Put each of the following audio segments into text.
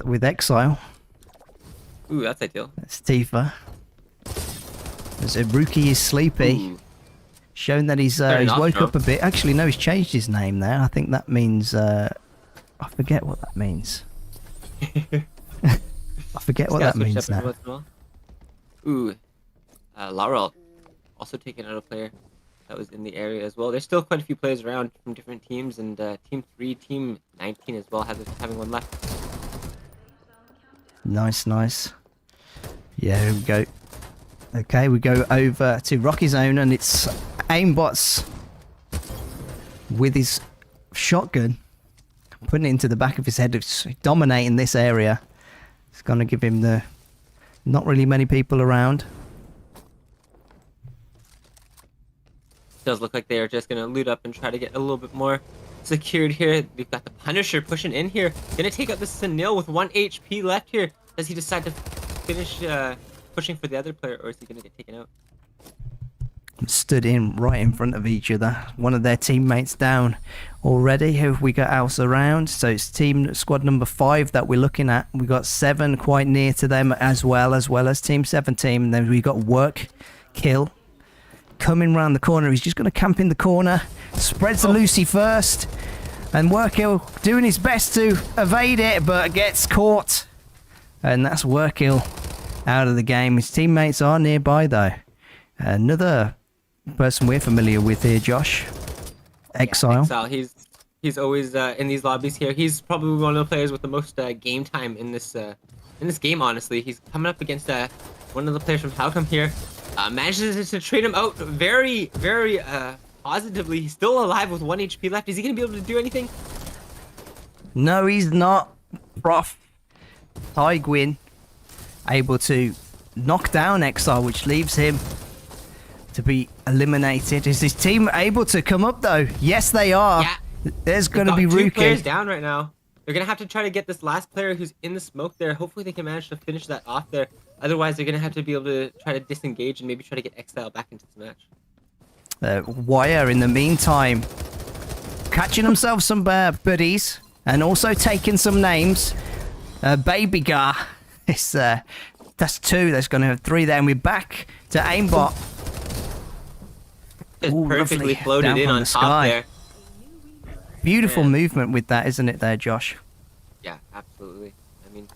with Exile. Ooh, that's ideal. That's Tifa. As a rookie is sleepy. Ooh. Showing that he's woke up a bit. Actually, no, he's changed his name there. I think that means... I forget what that means. I forget what that means now. Ooh. Laurel also taking out a player that was in the area as well. There's still quite a few players around from different teams, and Team 3, Team 19 as well, having one left. Nice, nice. Yeah, here we go. Okay, we go over to Rocky Zone, and it's Aimbot's with his shotgun, putting it into the back of his head, dominating this area. It's going to give him the... Not really many people around. Does look like they are just going to loot up and try to get a little bit more secured here. We've got the Punisher pushing in here. Going to take out the Sunil with 1 HP left here. Does he decide to finish pushing for the other player, or is he going to get taken out? Stood in right in front of each other. One of their teammates down already. Who have we got else around? So it's team squad number 5 that we're looking at. We got 7 quite near to them as well as team 17. And then we got Work Kill coming round the corner. He's just going to camp in the corner. Spreads the Lucy first, and Work Kill doing his best to evade it, but gets caught. And that's Work Kill out of the game. His teammates are nearby though. Another person we're familiar with here, Josh. Exile. Yeah, Exile. He's always in these lobbies here. He's probably one of the players with the most game time in this game. Honestly, he's coming up against one of the players from Halcom here. Manages to trade him out very, very positively. He's still alive with 1 HP left. Is he gonna be able to do anything? No, he's not. Prof Tygwin able to knock down Exile, which leaves him to be eliminated. Is his team able to come up though? Yes, they are. Yeah. There's going to be 2 Rookie. players down right now. They're going to have to try to get this last player who's in the smoke there. Hopefully they can manage to finish that off there. Otherwise, they're going to have to be able to try to disengage and maybe try to get Exile back into this match. Wire, in the meantime, catching himself some buddies and also taking some names. Baby Gar. That's 2. There's going to have 3 there. And we're back to Aimbot. Just Ooh, perfectly lovely. floated Down in from on the top sky. there. Beautiful movement with that, isn't it there, Josh? Yeah, absolutely. I mean,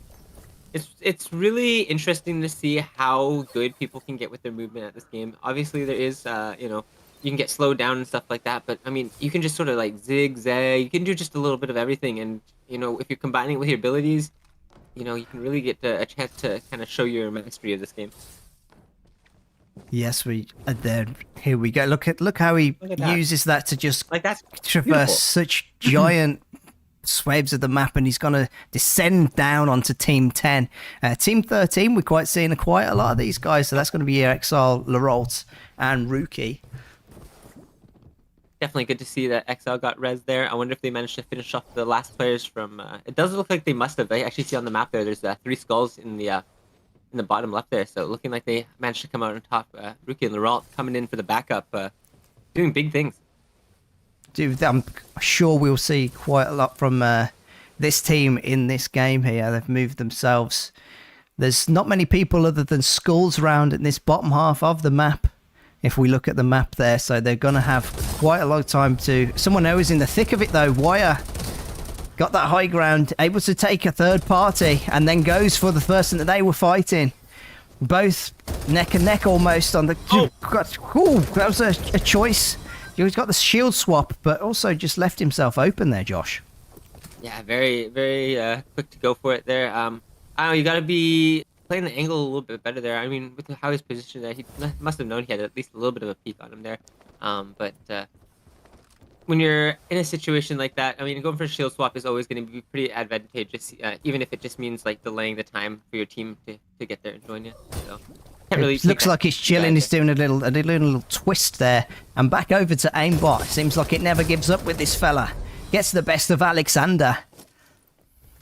it's really interesting to see how good people can get with their movement at this game. Obviously, there is, you know, you can get slowed down and stuff like that, but I mean, you can just sort of like zigzag. You can do just a little bit of everything, and you know, if you're combining it with your abilities, you know, you can really get a chance to kind of show your mastery of this game. Yes, we there. Here we go. Look how he uses that to just Like that's traverse beautiful. such giant swathes of the map, and he's going to descend down onto Team 10. Team 13, we're quite seeing quite a lot of these guys, so that's going to be Exile, Larolt, and Rookie. Definitely good to see that Exile got res there. I wonder if they managed to finish off the last players from... it does look like they must have. I actually see on the map there's 3 skulls in the bottom left there. So looking like they managed to come out on top. Rookie and Laurent coming in for the backup, doing big things. Dude, I'm sure we'll see quite a lot from this team in this game here. They've moved themselves. There's not many people other than skulls around in this bottom half of the map. If we look at the map there, so they're going to have quite a long time to... Someone who is in the thick of it though, Wire, got that high ground, able to take a third party, and then goes for the person that they were fighting. Both neck and neck almost on the... Oh, that was a choice. He's got the shield swap, but also just left himself open there, Josh. Yeah, very, very quick to go for it there. I don't know, you got to be... playing the angle a little bit better there. I mean, with how he's positioned there, he must have known he had at least a little bit of a peek on him there. But when you're in a situation like that, I mean, going for a shield swap is always going to be pretty advantageous, even if it just means like delaying the time for your team to get there and join you. So, can't really it looks like he's chilling. He's doing a little twist there, and back over to Aimbot. Seems like it never gives up with this fella. Gets the best of Alexander.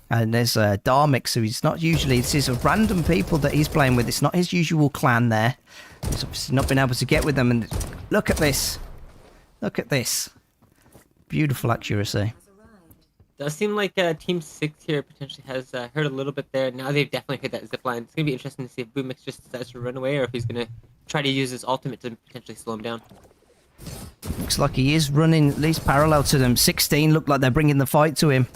And there's Darmix, who he's not usually... This is a random people that he's playing with. It's not his usual clan there. He's obviously not been able to get with them. And look at this. Look at this. Beautiful accuracy. Does seem like Team 6 here potentially has hurt a little bit there. Now they've definitely hit that zip line. It's going to be interesting to see if Boomix just decides to run away or if he's going to try to use his ultimate to potentially slow him down. Looks like he is running at least parallel to them. 16 look like they're bringing the fight to him.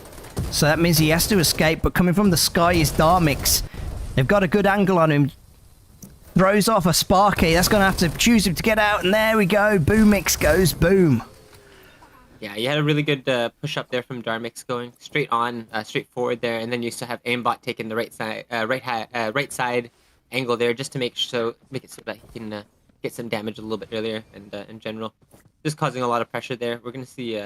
So that means he has to escape, but coming from the sky is Darmix. They've got a good angle on him. Throws off a Sparky. That's going to have to choose him to get out, and there we go. Boomix goes boom. Yeah, you had a really good push up there from Darmix, going straight on, straight forward there, and then you still have Aimbot taking the right side, right side angle there, just to make it so that he can get some damage a little bit earlier, and in general, just causing a lot of pressure there. We're gonna see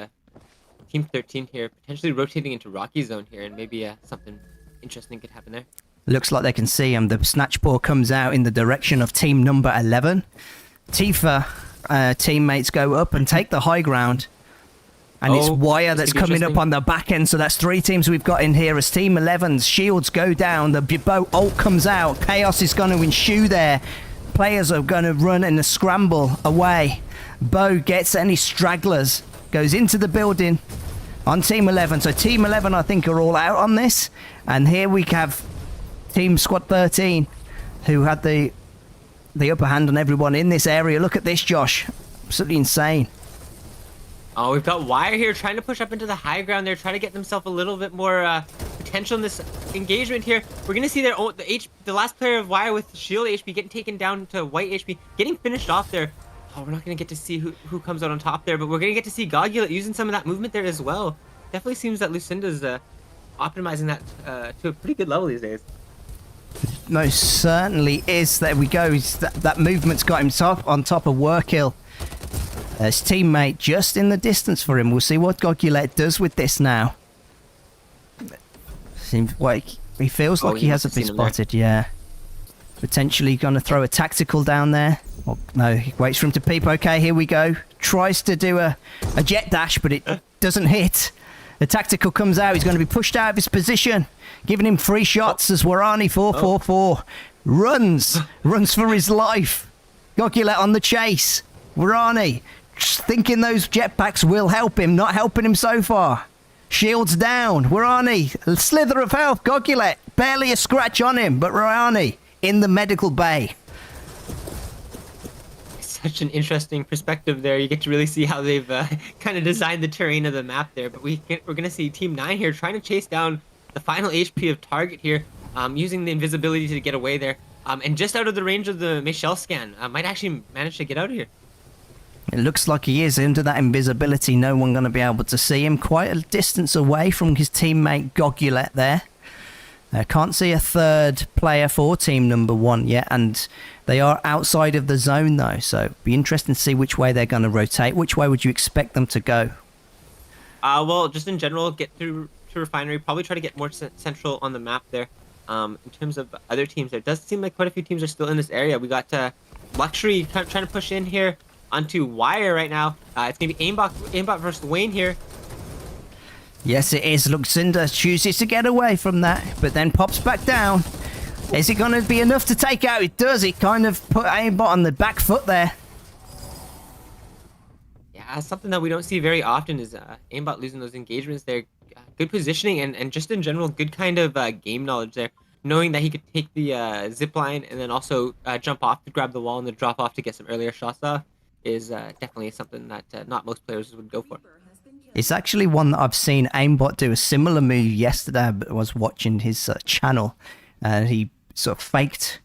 Team 13 here potentially rotating into Rocky Zone here, and maybe something interesting could happen there. Looks like they can see him. The snatch paw comes out in the direction of team number 11. Tifa teammates go up and take the high ground. And it's Wire that's coming up on the back end, so that's 3 teams we've got in here as Team 11's shields go down, the boat ult comes out, chaos is going to ensue there. Players are going to run in a scramble away. Bo gets any stragglers, goes into the building on Team 11. So Team 11, I think, are all out on this. And here we have Team Squad 13, who had the upper hand on everyone in this area. Look at this, Josh. Absolutely insane. Oh, we've got Wire here trying to push up into the high ground there, trying to get themselves a little bit more potential in this engagement here. We're going to see the last player of Wire with shield HP getting taken down to white HP, getting finished off there. Oh, we're not going to get to see who comes out on top there, but we're going to get to see Goggulet using some of that movement there as well. Definitely seems that Lucinda's optimizing that to a pretty good level these days. Most certainly is. There we go. That movement's got him on top of Workill. His teammate just in the distance for him. We'll see what Goggulet does with this now. Seems like he feels like he hasn't been spotted. Yeah. Potentially going to throw a tactical down there. Oh, no, he waits for him to peep. Okay, here we go. Tries to do a jet dash, but it doesn't hit. The tactical comes out. He's going to be pushed out of his position. Giving him 3 shots as Warani 444 runs for his life. Goggulet on the chase. Warani thinking those jetpacks will help him, not helping him so far. Shields down. Warani, a slither of health. Goggulet, barely a scratch on him, but Warani in the medical bay. Such an interesting perspective there. You get to really see how they've kind of designed the terrain of the map there. But we're going to see Team 9 here trying to chase down the final HP of target here, using the invisibility to get away there. And just out of the range of the Michelle scan, might actually manage to get out of here. It looks like he is under that invisibility. No one going to be able to see him. Quite a distance away from his teammate Goggulet there. Can't see a third player for team number 1 yet, and they are outside of the zone though, so be interesting to see which way they're going to rotate. Which way would you expect them to go? Well, just in general, get through to Refinery, probably try to get more central on the map there. In terms of other teams, there does seem like quite a few teams are still in this area. We got Luxury trying to push in here onto Wire right now. It's going to be Aimbot versus Wayne here. Yes, it is. Lucinda chooses to get away from that, but then pops back down. Is it going to be enough to take out? It does. It kind of put Aimbot on the back foot there. Yeah, something that we don't see very often is Aimbot losing those engagements there. Good positioning and just in general, good kind of game knowledge there. Knowing that he could take the zip line and then also jump off to grab the wall and then drop off to get some earlier shots off is definitely something that not most players would go for. It's actually one that I've seen Aimbot do a similar move yesterday. I was watching his channel, and he sort of faked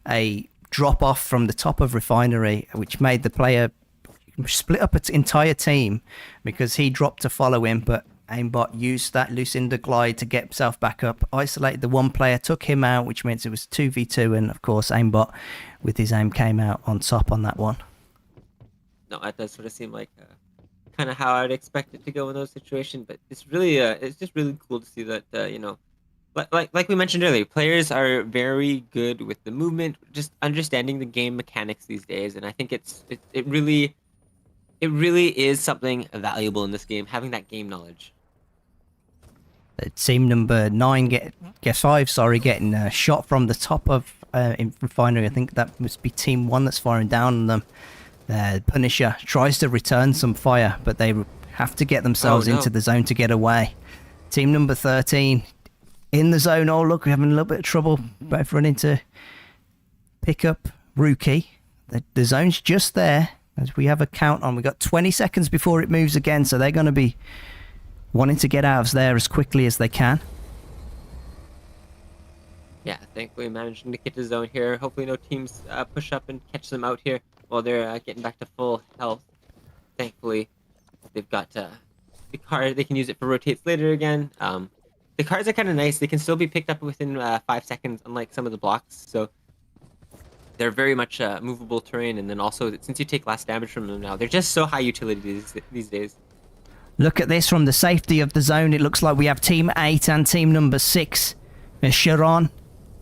a drop off from the top of Refinery, which made the player split up its entire team because he dropped to follow him, but Aimbot used that Lucinda glide to get himself back up, isolated the one player, took him out, which means it was 2v2, and of course Aimbot with his aim came out on top on that one. No, that does sort of seem like kind of how I'd expect it to go in those situations, but it's really it's just really cool to see that you know, like we mentioned earlier, players are very good with the movement, just understanding the game mechanics these days, and I think it really is something valuable in this game, having that game knowledge. Team number 9 getting shot from the top of in Refinery. I think that must be team 1 that's firing down on them. Punisher tries to return some fire, but they have to get themselves into the zone to get away. Team number 13 in the zone. Oh, look, we're having a little bit of trouble. Both running to pick up Rookie. The zone's just there. As we have a count on, we've got 20 seconds before it moves again, so they're going to be wanting to get out of there as quickly as they can. Yeah, thankfully managing to get to zone here. Hopefully no teams push up and catch them out here while they're getting back to full health. Thankfully, they've got the card. They can use it for rotates later again. The cards are kind of nice. They can still be picked up within 5 seconds, unlike some of the blocks. So they're very much movable terrain. And then also, since you take less damage from them now, they're just so high utility these days. Look at this from the safety of the zone. It looks like we have Team 8 and Team number 6. Sharon,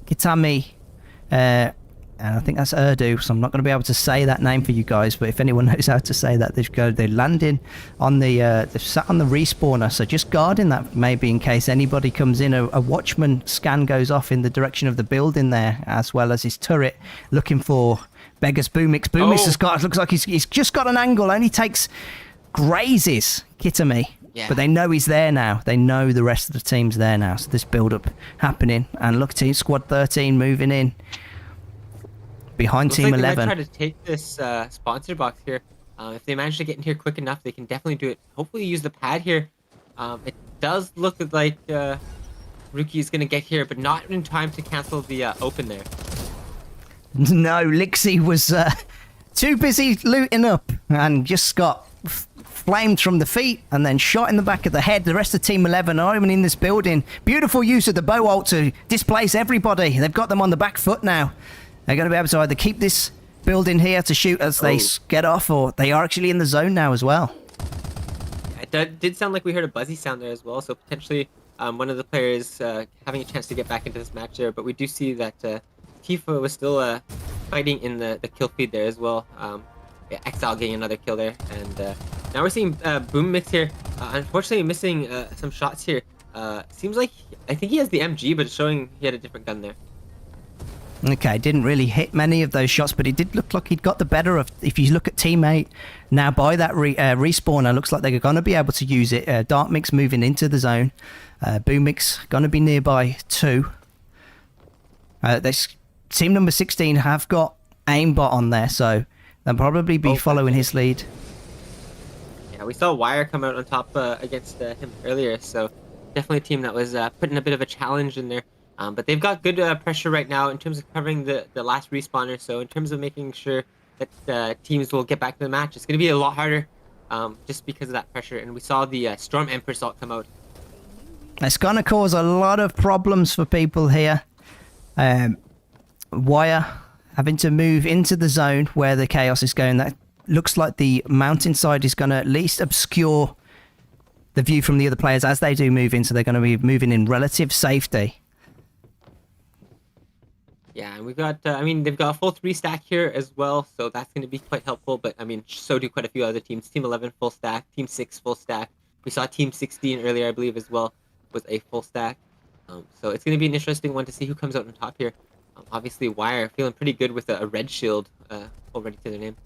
Kitami, and I think that's Urdu, so I'm not going to be able to say that name for you guys, but if anyone knows how to say that, they're landing on they've sat on the respawner, so just guarding that maybe in case anybody comes in. A watchman scan goes off in the direction of the building there, as well as his turret, looking for Beggar's Boomix. Boomix has got, looks like he's just got an angle, only takes grazes Kitami. Yeah. But they know he's there now. They know the rest of the team's there now. So this build-up happening. And look, Team Squad 13 moving in behind Team 11. They might try to take this sponsor box here. If they manage to get in here quick enough, they can definitely do it. Hopefully use the pad here. It does look like Rookie is going to get here, but not in time to cancel the open there. No, Lixie was too busy looting up and just got flamed from the feet and then shot in the back of the head. The rest of Team 11 are even in this building. Beautiful use of the bow ult to displace everybody. They've got them on the back foot now. They're going to be able to either keep this building here to shoot as they get off, or they are actually in the zone now as well. It did sound like we heard a buzzy sound there as well, so potentially one of the players having a chance to get back into this match there. But we do see that Tifa was still fighting in the kill feed there as well. Yeah, Exile getting another kill there, and now we're seeing Boom Mix here. Unfortunately, missing some shots here. Seems like I think he has the MG, but it's showing he had a different gun there. Okay, didn't really hit many of those shots, but it did look like he'd got the better of. If you look at teammate now by that respawner, looks like they're going to be able to use it. Dark Mix moving into the zone. Boom Mix going to be nearby too. This team number 16 have got aimbot on there, so they'll probably be following his lead. Yeah, we saw Wire come out on top against him earlier, so definitely a team that was putting a bit of a challenge in there. But they've got good pressure right now in terms of covering the last respawner, so in terms of making sure that teams will get back to the match, it's going to be a lot harder just because of that pressure. And we saw the Storm Empress ult come out. It's going to cause a lot of problems for people here. Wire having to move into the zone where the chaos is going. That looks like the mountainside is going to at least obscure the view from the other players as they do move in, so they're going to be moving in relative safety. Yeah, and we've got, I mean, they've got a full 3 stack here as well, so that's going to be quite helpful, but I mean, so do quite a few other teams. Team 11 full stack, Team 6 full stack. We saw Team 16 earlier, I believe, as well, was a full stack. So it's going to be an interesting one to see who comes out on top here. Obviously, Wire feeling pretty good with a red shield already to their name.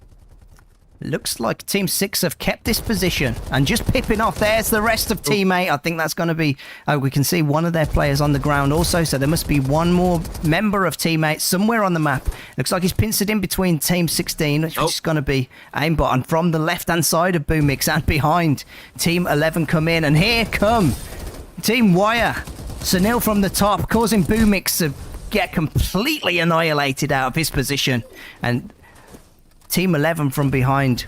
Looks like Team 6 have kept this position and just pipping off. There's the rest of Team 8. I think that's going to be... we can see one of their players on the ground also, so there must be one more member of Team 8 somewhere on the map. Looks like he's pincered in between Team 16, which is going to be aimbot. And from the left-hand side of Boomix and behind, Team 11 come in. And here come Team Wire. Sunil from the top, causing Boomix to get completely annihilated out of his position. And Team 11 from behind,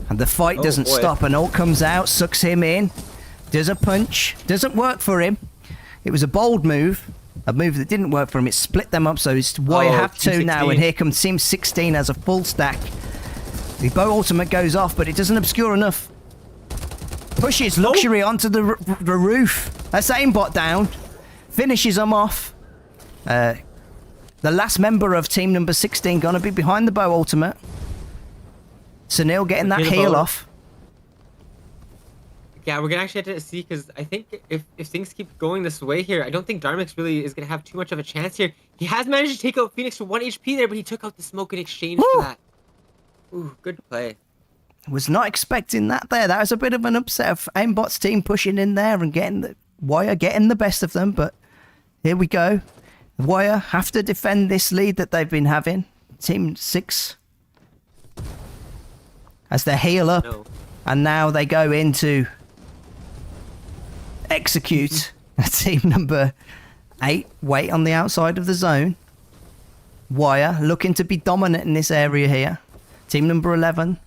and the fight doesn't stop. An ult comes out, sucks him in, does a punch, doesn't work for him. It was a bold move, a move that didn't work for him. It split them up, so it's Wire have two now, and here comes Team 16 as a full stack. The bow ultimate goes off, but it doesn't obscure enough. Pushes Luxury onto the roof. That's aimbot down, finishes them off. The last member of team number 16 gonna be behind the bow ultimate. Sunil getting that heal off. Yeah, we're gonna actually have to see, because I think if things keep going this way here, I don't think Darmix really is gonna have too much of a chance here. He has managed to take out Phoenix for 1 HP there, but he took out the smoke in exchange for that. Ooh, good play. Was not expecting that there. That was a bit of an upset of Aimbot's team pushing in there and getting Wire getting the best of them, but here we go. Wire have to defend this lead that they've been having. Team 6 as they heal up. No. And now they go into execute. Team number 8 wait on the outside of the zone. Wire looking to be dominant in this area here. Team number 11.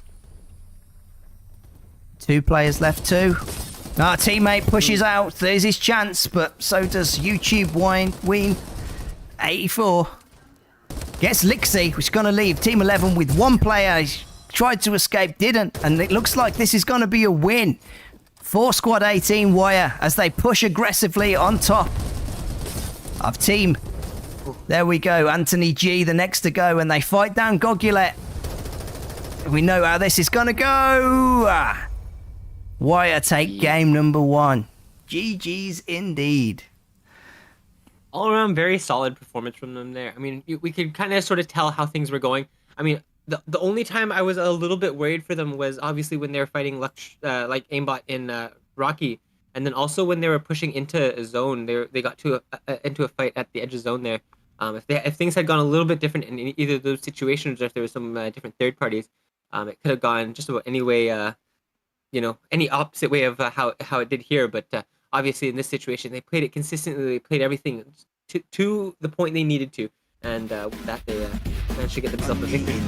2 players left, 2. Our teammate pushes out. There's his chance, but so does YouTube Ween. 84. Gets Lixie, who's going to leave. Team 11 with 1 player. He's tried to escape, didn't. And it looks like this is going to be a win for Squad 18 Wire as they push aggressively on top of team. There we go. Anthony G, the next to go, and they fight down Gogulet. We know how this is going to go. Wire take game number 1. GG's indeed. All around, very solid performance from them there. I mean, we could kind of sort of tell how things were going. I mean, the only time I was a little bit worried for them was obviously when they were fighting like Aimbot in Rocky, and then also when they were pushing into a zone. They got into a fight at the edge of zone there. If things had gone a little bit different in either of those situations, or if there was some different third parties, it could have gone just about any way. Any opposite way of how it did here. But obviously in this situation, they played it consistently. They played everything to the point they needed to, and with that they managed to get themselves a victory.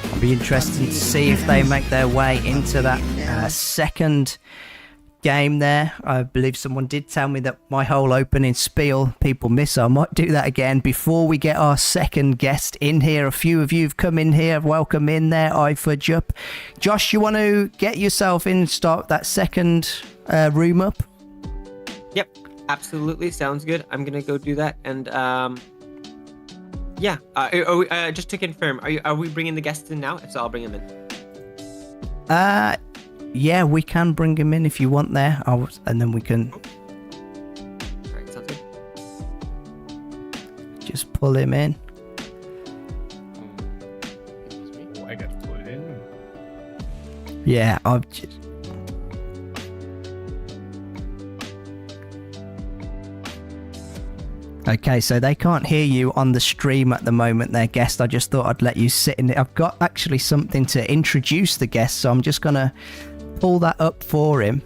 It'll be interesting to see if they make their way into that second game there. I believe someone did tell me that my whole opening spiel people miss, so I might do that again before we get our second guest in here. A few of you have come in here. Welcome in there, iFudge. Josh, you want to get yourself in and start that second room up? Yep, absolutely, sounds good. I'm gonna go do that. And yeah, just to confirm, are we bringing the guests in now? If so, I'll bring them in. Yeah, we can bring him in if you want there, and then we can Alright, sounds good. just pull him in. Oh, I got to pull it in. Yeah, I've just... Okay, so they can't hear you on the stream at the moment there, guest. I just thought I'd let you sit in it. I've got actually something to introduce the guest, so I'm just going to pull that up for him.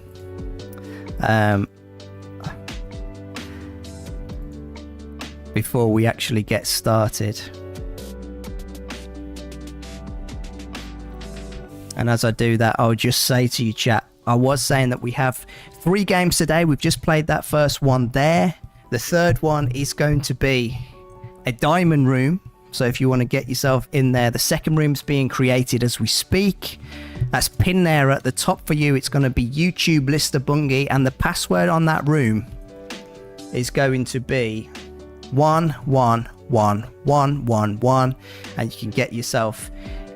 Before we actually get started. And as I do that, I'll just say to you, chat, I was saying that we have 3 games today. We've just played that first one there. The third one is going to be a diamond room. So if you want to get yourself in there, the second room's being created as we speak. That's pinned there at the top for you. It's going to be YouTube Lister Bungie, and the password on that room is going to be 111111, and you can get yourself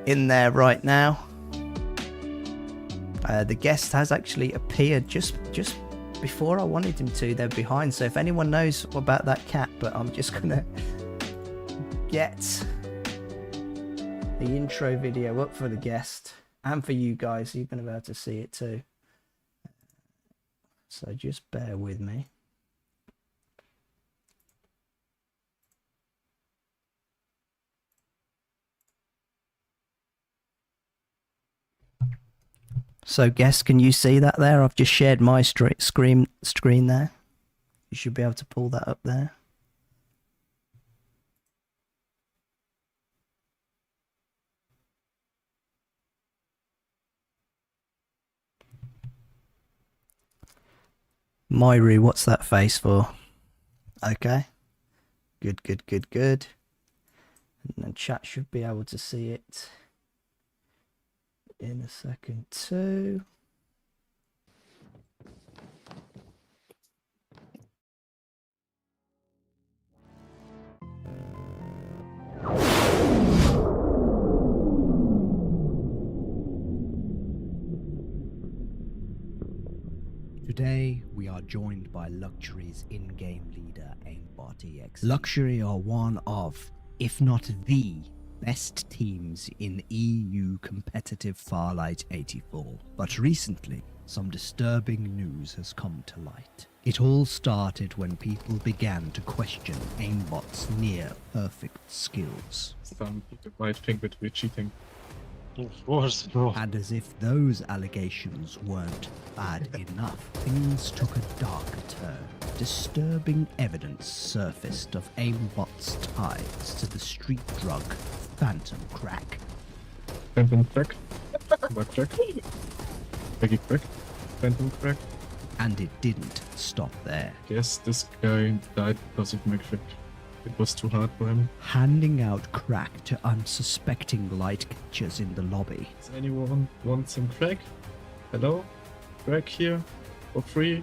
in there right now. The guest has actually appeared just before I wanted him to. They're behind, so if anyone knows about that cat, but I'm just gonna get the intro video up for the guest and for you guys, so you're gonna be able to see it too. So just bear with me. So guests, can you see that there? I've just shared my screen there. You should be able to pull that up there. Myru, what's that face for? Okay. Good. And then chat should be able to see it in a second too. Today, we are joined by Luxury's in-game leader, xAimbotExe. Luxury are one of, if not the, best teams in EU competitive Farlight 84. But recently, some disturbing news has come to light. It all started when people began to question aimbot's near-perfect skills. Some people might think that we're cheating. Of course, bro. And as if those allegations weren't bad enough, things took a darker turn. Disturbing evidence surfaced of aimbot's ties to the street drug Phantom Crack. Phantom crack. What crack? Peggy crack. Phantom crack. And it didn't stop there. Yes, this guy died because of my crack. It was too hard for him. Handing out crack to unsuspecting light catchers in the lobby. Does anyone want some crack? Hello? Crack here? For free?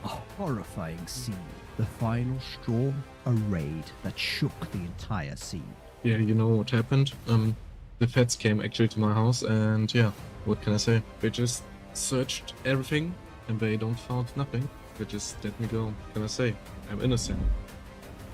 A horrifying scene. The final straw, a raid that shook the entire scene. Yeah, you know what happened? The feds came actually to my house and yeah, what can I say? They just searched everything and they don't found nothing. They just let me go. What can I say? I'm innocent.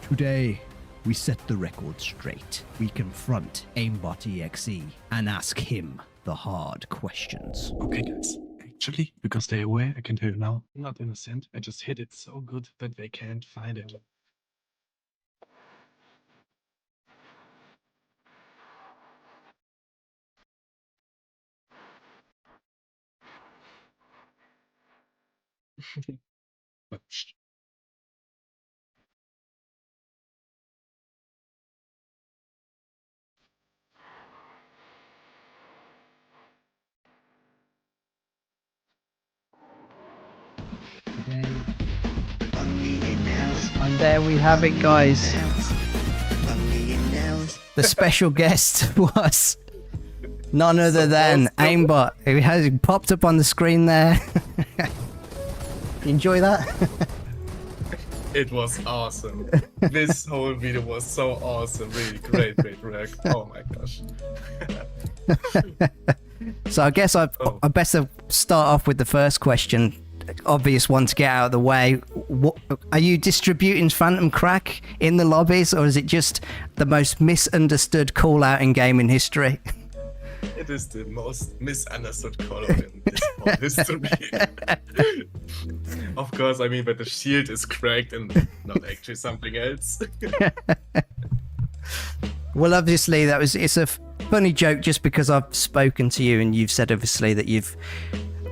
Today, we set the record straight. We confront xAimbotExe and ask him the hard questions. Okay guys, actually, because they're aware, I can tell you now, I'm not innocent. I just hit it so good that they can't find it. But shh. Today, And there we have it, guys. The special guest was none other than Aimbot. It has popped up on the screen there. Enjoy that? It was awesome. This whole video was so awesome. Really great work. Oh my gosh. So I guess I better start off with the first question. Obvious one to get out of the way. What, are you distributing Phantom Crack in the lobbies, or is it just the most misunderstood call out in gaming history? It is the most misunderstood color in this whole history. Of course, I mean, but the shield is cracked and not actually something else. Well, obviously it's a funny joke just because I've spoken to you and you've said obviously that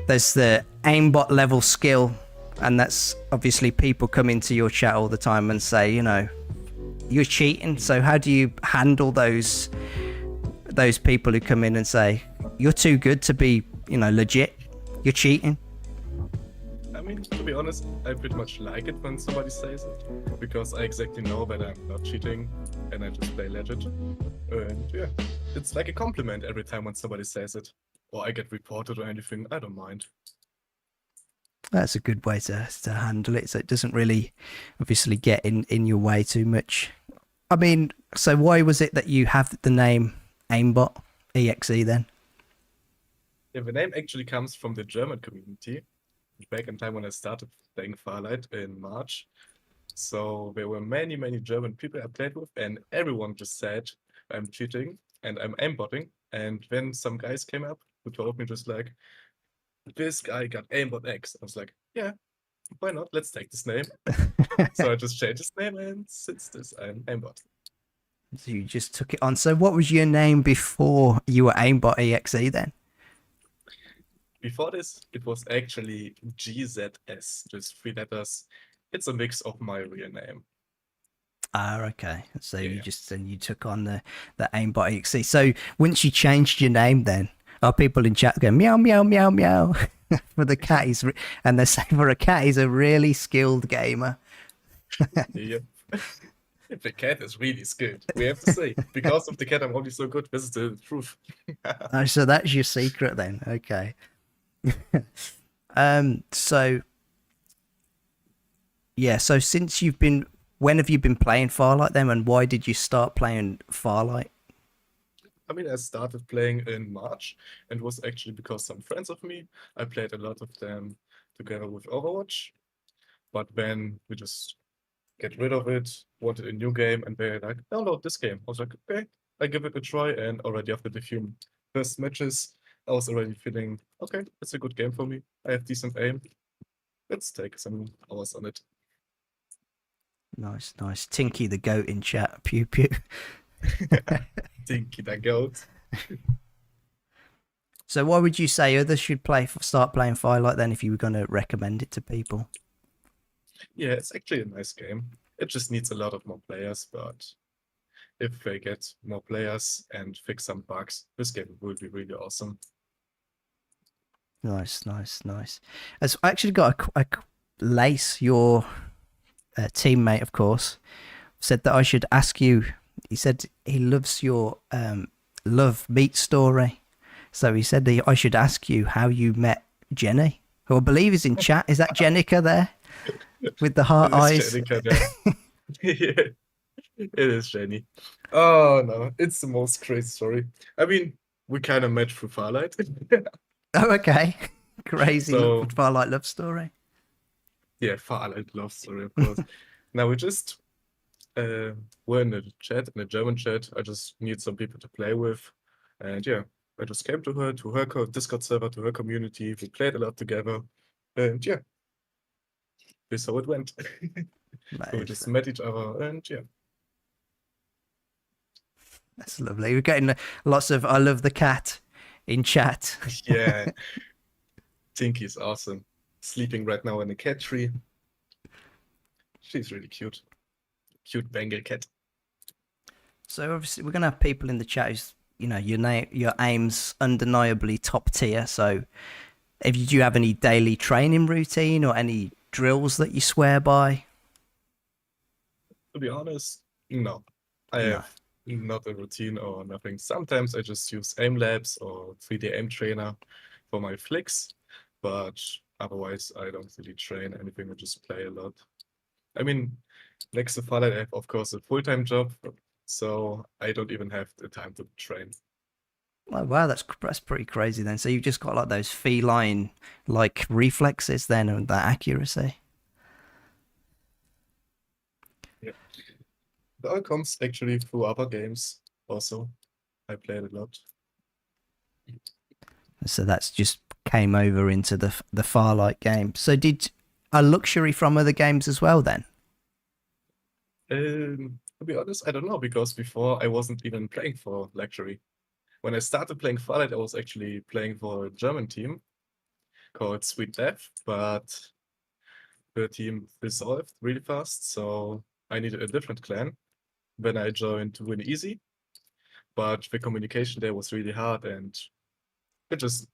there's the aimbot level skill, and that's obviously people come into your chat all the time and say, you know, you're cheating. So how do you handle those people who come in and say you're too good to be, you know, legit, you're cheating? I mean, to be honest, I pretty much like it when somebody says it, because I exactly know that I'm not cheating and I just play legit. And yeah, it's like a compliment every time when somebody says it, or I get reported or anything. I don't mind. That's a good way to handle it, so it doesn't really obviously get in your way too much. I mean, so why was it that you have the name xAimbotExe then? Yeah, the name actually comes from the German community. Back in time when I started playing Farlight in March. So there were many German people I played with, and everyone just said I'm cheating and I'm aimbotting. And then some guys came up who told me just like, this guy got xAimbotExe. I was like, yeah, why not? Let's take this name. So I just changed his name, and since this, I'm aimbot. So you just took it on. So what was your name before you were xAimbotExe then? Before this, it was actually GZS, just 3 letters. It's a mix of my real name. Ah, okay. So Yeah. you took on the xAimbotExe. So once you changed your name, then are people in chat going meow meow meow meow for the cat? And they say for a cat, he's a really skilled gamer. Yep. The cat is really skilled, we have to say. Because of the cat, I'm only so good. This is the truth. Oh, so that's your secret then. Okay. So yeah, so since when have you been playing Farlight then, and why did you start playing Farlight? I mean, I started playing in March, and it was actually because some friends of me, I played a lot of them together with Overwatch. But then we just get rid of it, wanted a new game, and they're like, download this game. I was like, okay, I give it a try, and already after the few first matches, I was already feeling, okay, it's a good game for me. I have decent aim. Let's take some hours on it. Nice, nice. Tinky the goat in chat. Pew pew. Tinky the goat. So why would you say others should start playing Firelight then if you were going to recommend it to people? Yeah, it's actually a nice game. It just needs a lot of more players, but if they get more players and fix some bugs, this game will be really awesome. Nice, nice, nice. As I actually got a Lace, your teammate, of course, said that I should ask you. He said he loves your love meet story. So he said that I should ask you how you met Jenny, who I believe is in chat. Is that Jenica there with the heart eyes? Jenica there. Yeah, it is Jenny. Oh no, it's the most crazy story. I mean, we kind of met through Farlight. Oh, okay. Crazy So- Farlight love story. Yeah, Farlight love story, of course. Now we just were in a chat, in a German chat. I just need some people to play with, and yeah, I just came to her Discord server, to her community. We played a lot together, and yeah, this is how it went. So we just met each other, and yeah. That's lovely. We're getting lots of "I love the cat" in chat. Yeah, Tinky's awesome. Sleeping right now in a cat tree. She's really cute. Cute Bengal cat. So obviously we're gonna have people in the chat who's, you know, your aim's undeniably top tier. So do you have any daily training routine or any drills that you swear by? To be honest, no. I No. have not a routine or nothing. Sometimes I just use aim labs or 3D aim trainer for my flicks, but otherwise I don't really train anything. I just play a lot. I mean, next to Farlight, I have of course a full-time job, so I don't even have the time to train. Oh, wow, that's pretty crazy then. So you've just got like those feline like reflexes then and that accuracy. It all comes actually through other games also. I played a lot. So that's just came over into the Farlight game. So did a luxury from other games as well then? To be honest, I don't know, because before I wasn't even playing for Luxury. When I started playing Farlight, I was actually playing for a German team called Sweet Death, but the team dissolved really fast, so I needed a different clan. Then I joined Win Easy, but the communication there was really hard and we just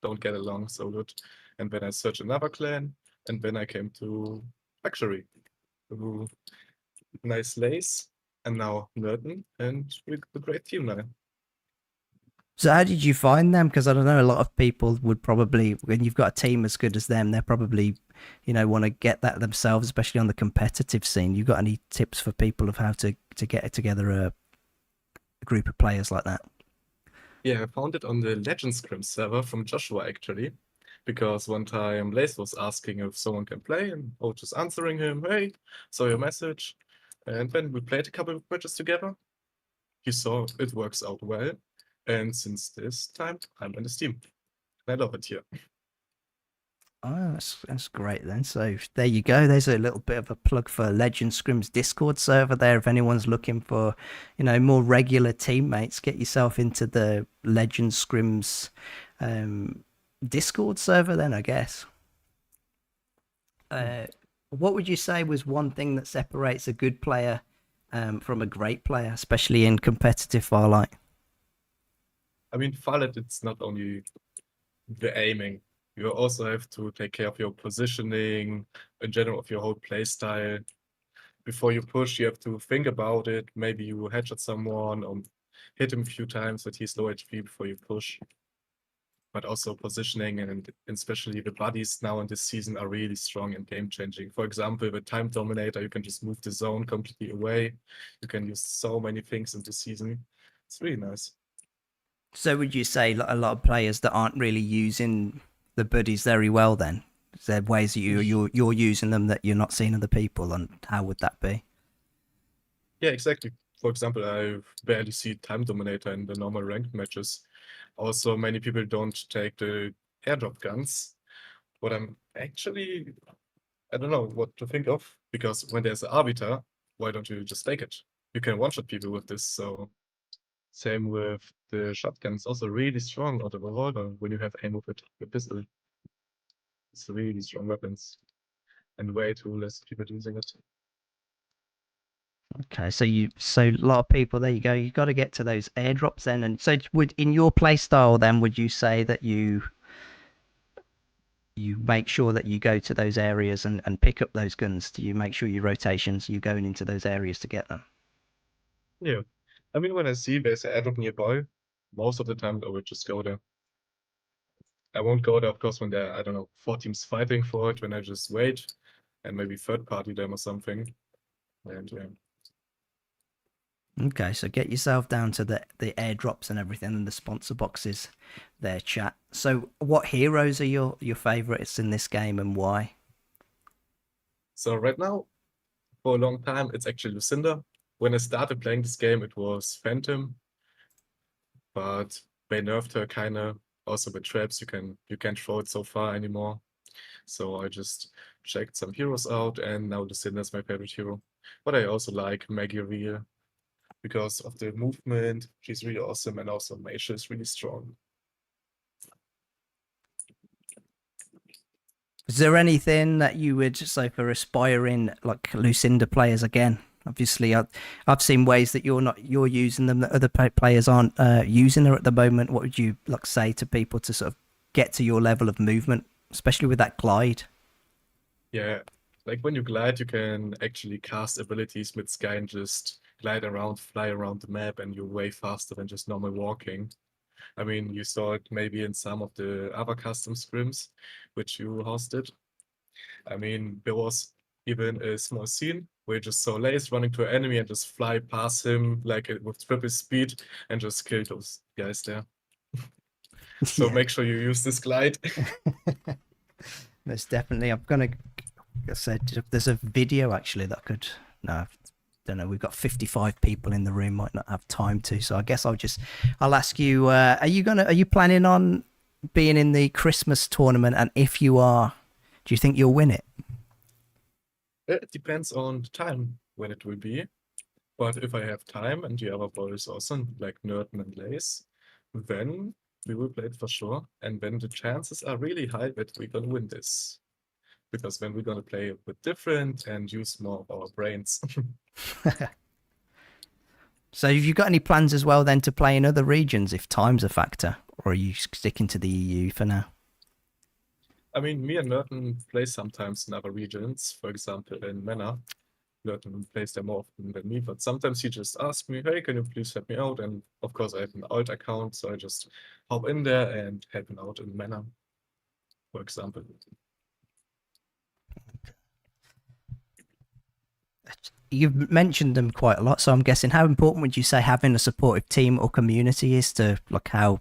don't get along so good. And then I searched another clan, and then I came to Luxury. Who nice Lace, and now Merton, and we're a great team now. So how did you find them? Because I don't know, a lot of people would probably, when you've got a team as good as them, they're probably, you know, want to get that themselves, especially on the competitive scene. You got any tips for people of how to get together a group of players like that? Yeah, I found it on the Legend Scrims server from Joshua actually, because one time Lace was asking if someone can play, and I was just answering him, hey, saw your message. And then we played a couple of matches together. He saw it works out well. And since this time, I'm in his team. I love it here. Oh, that's great then. So there you go. There's a little bit of a plug for Legend Scrims Discord server there. If anyone's looking for, you know, more regular teammates, get yourself into the Legend Scrims Discord server then, I guess. What would you say was one thing that separates a good player from a great player, especially in competitive Farlight? I mean, Farlight, it's not only the aiming. You also have to take care of your positioning, in general, of your whole play style. Before you push, you have to think about it. Maybe you headshot someone or hit him a few times that he's low HP before you push. But also positioning, and especially the buddies now in this season are really strong and game-changing. For example, with Time Dominator, you can just move the zone completely away. You can use so many things in this season. It's really nice. So would you say a lot of players that aren't really using the buddies very well then? Is there ways that you're using them that you're not seeing other people, and how would that be? Yeah, exactly. For example, I barely see Time Dominator in the normal ranked matches. Also, many people don't take the airdrop guns. What I'm actually, I don't know what to think of, because when there's an arbiter, why don't you just take it? You can one-shot people with this, so same with the shotgun. It's also really strong, or the revolver, when you have aim with it, the pistol. It's really strong weapons, and way too less people using it. Okay, so a lot of people, there you go. You got to get to those airdrops then. And so would, in your play style then, would you say that you make sure that you go to those areas and pick up those guns? Do you make sure your rotations, you going into those areas to get them? Yeah. I mean, when I see there's an airdrop nearby, most of the time I would just go there. I won't go there, of course, when there are, I don't know, 4 teams fighting for it, when I just wait and maybe third party them or something. And yeah. Okay, so get yourself down to the airdrops and everything and the sponsor boxes there, chat. So what heroes are your favorites in this game and why? So right now, for a long time, it's actually Lucinda. When I started playing this game, it was Phantom, but they nerfed her kinda. Also with traps, you can't throw it so far anymore. So I just checked some heroes out, and now Lucinda is my favorite hero. But I also like Maggie Rhea because of the movement. She's really awesome, and also Maisha is really strong. Is there anything that you would say for aspiring like Lucinda players again? Obviously, I've seen ways that you're using them that other players aren't using her at the moment. What would you like say to people to sort of get to your level of movement, especially with that glide? Yeah, like when you glide, you can actually cast abilities mid sky and just glide around, fly around the map, and you're way faster than just normal walking. I mean, you saw it maybe in some of the other custom scrims which you hosted. I mean, there was even a small scene where you just saw Lace running to an enemy and just fly past him like with triple speed and just kill those guys there. So Yeah. make sure you use this glide. There's definitely. Like I said, there's a video actually that could. No, I don't know. We've got 55 people in the room. Might not have time to. So I guess I'll ask you. Are you planning on being in the Christmas tournament? And if you are, do you think you'll win it? It depends on the time when it will be. But if I have time and the other boys also, like Nerden and Lace, then we will play it for sure. And then the chances are really high that we're gonna win this. Because then we're gonna play a bit different and use more of our brains. So have you got any plans as well then to play in other regions if time's a factor? Or are you sticking to the EU for now? I mean, me and Nerden play sometimes in other regions, for example in MENA. Nerden plays there more often than me, but sometimes he just asks me, hey, can you please help me out? And of course I have an alt account, so I just hop in there and help him out in MENA, for example. You've mentioned them quite a lot, so I'm guessing how important would you say having a supportive team or community is to like how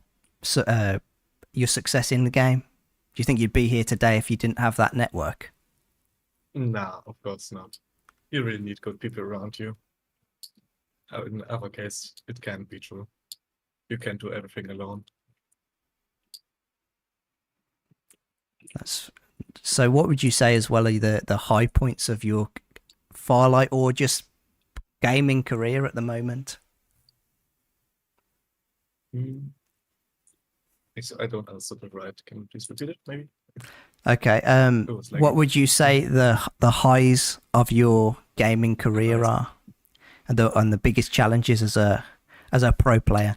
your success in the game? Do you think you'd be here today if you didn't have that network? Nah, of course not. You really need good people around you. In other case, it can't be true. You can't do everything alone. So what would you say as well are the high points of your Farlight or just gaming career at the moment? I don't answer that right. Can you please repeat it, maybe? Okay. Like what would you say the highs of your gaming career are, and the biggest challenges as a pro player?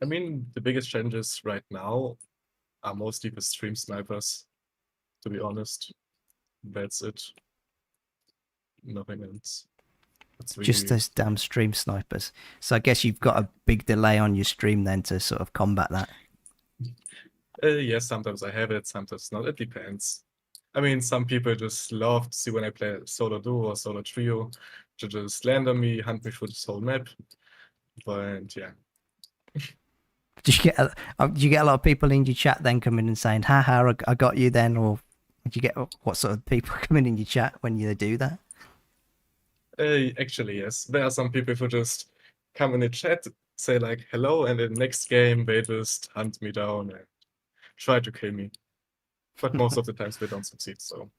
I mean, the biggest challenges right now are mostly the stream snipers, to be honest. That's it. Nothing else. It's really... Just those damn stream snipers. So I guess you've got a big delay on your stream then to sort of combat that. Yes, sometimes I have it, sometimes not. It depends. I mean, some people just love to see when I play solo duo or solo trio, to just land on me, hunt me through this whole map. But yeah. Do you get a lot of people in your chat then coming and saying, haha, I got you then? Or do you get what sort of people coming in your chat when you do that? Actually, yes. There are some people who just come in the chat, say like hello, and in the next game they just hunt me down and try to kill me. But most of the times they don't succeed. So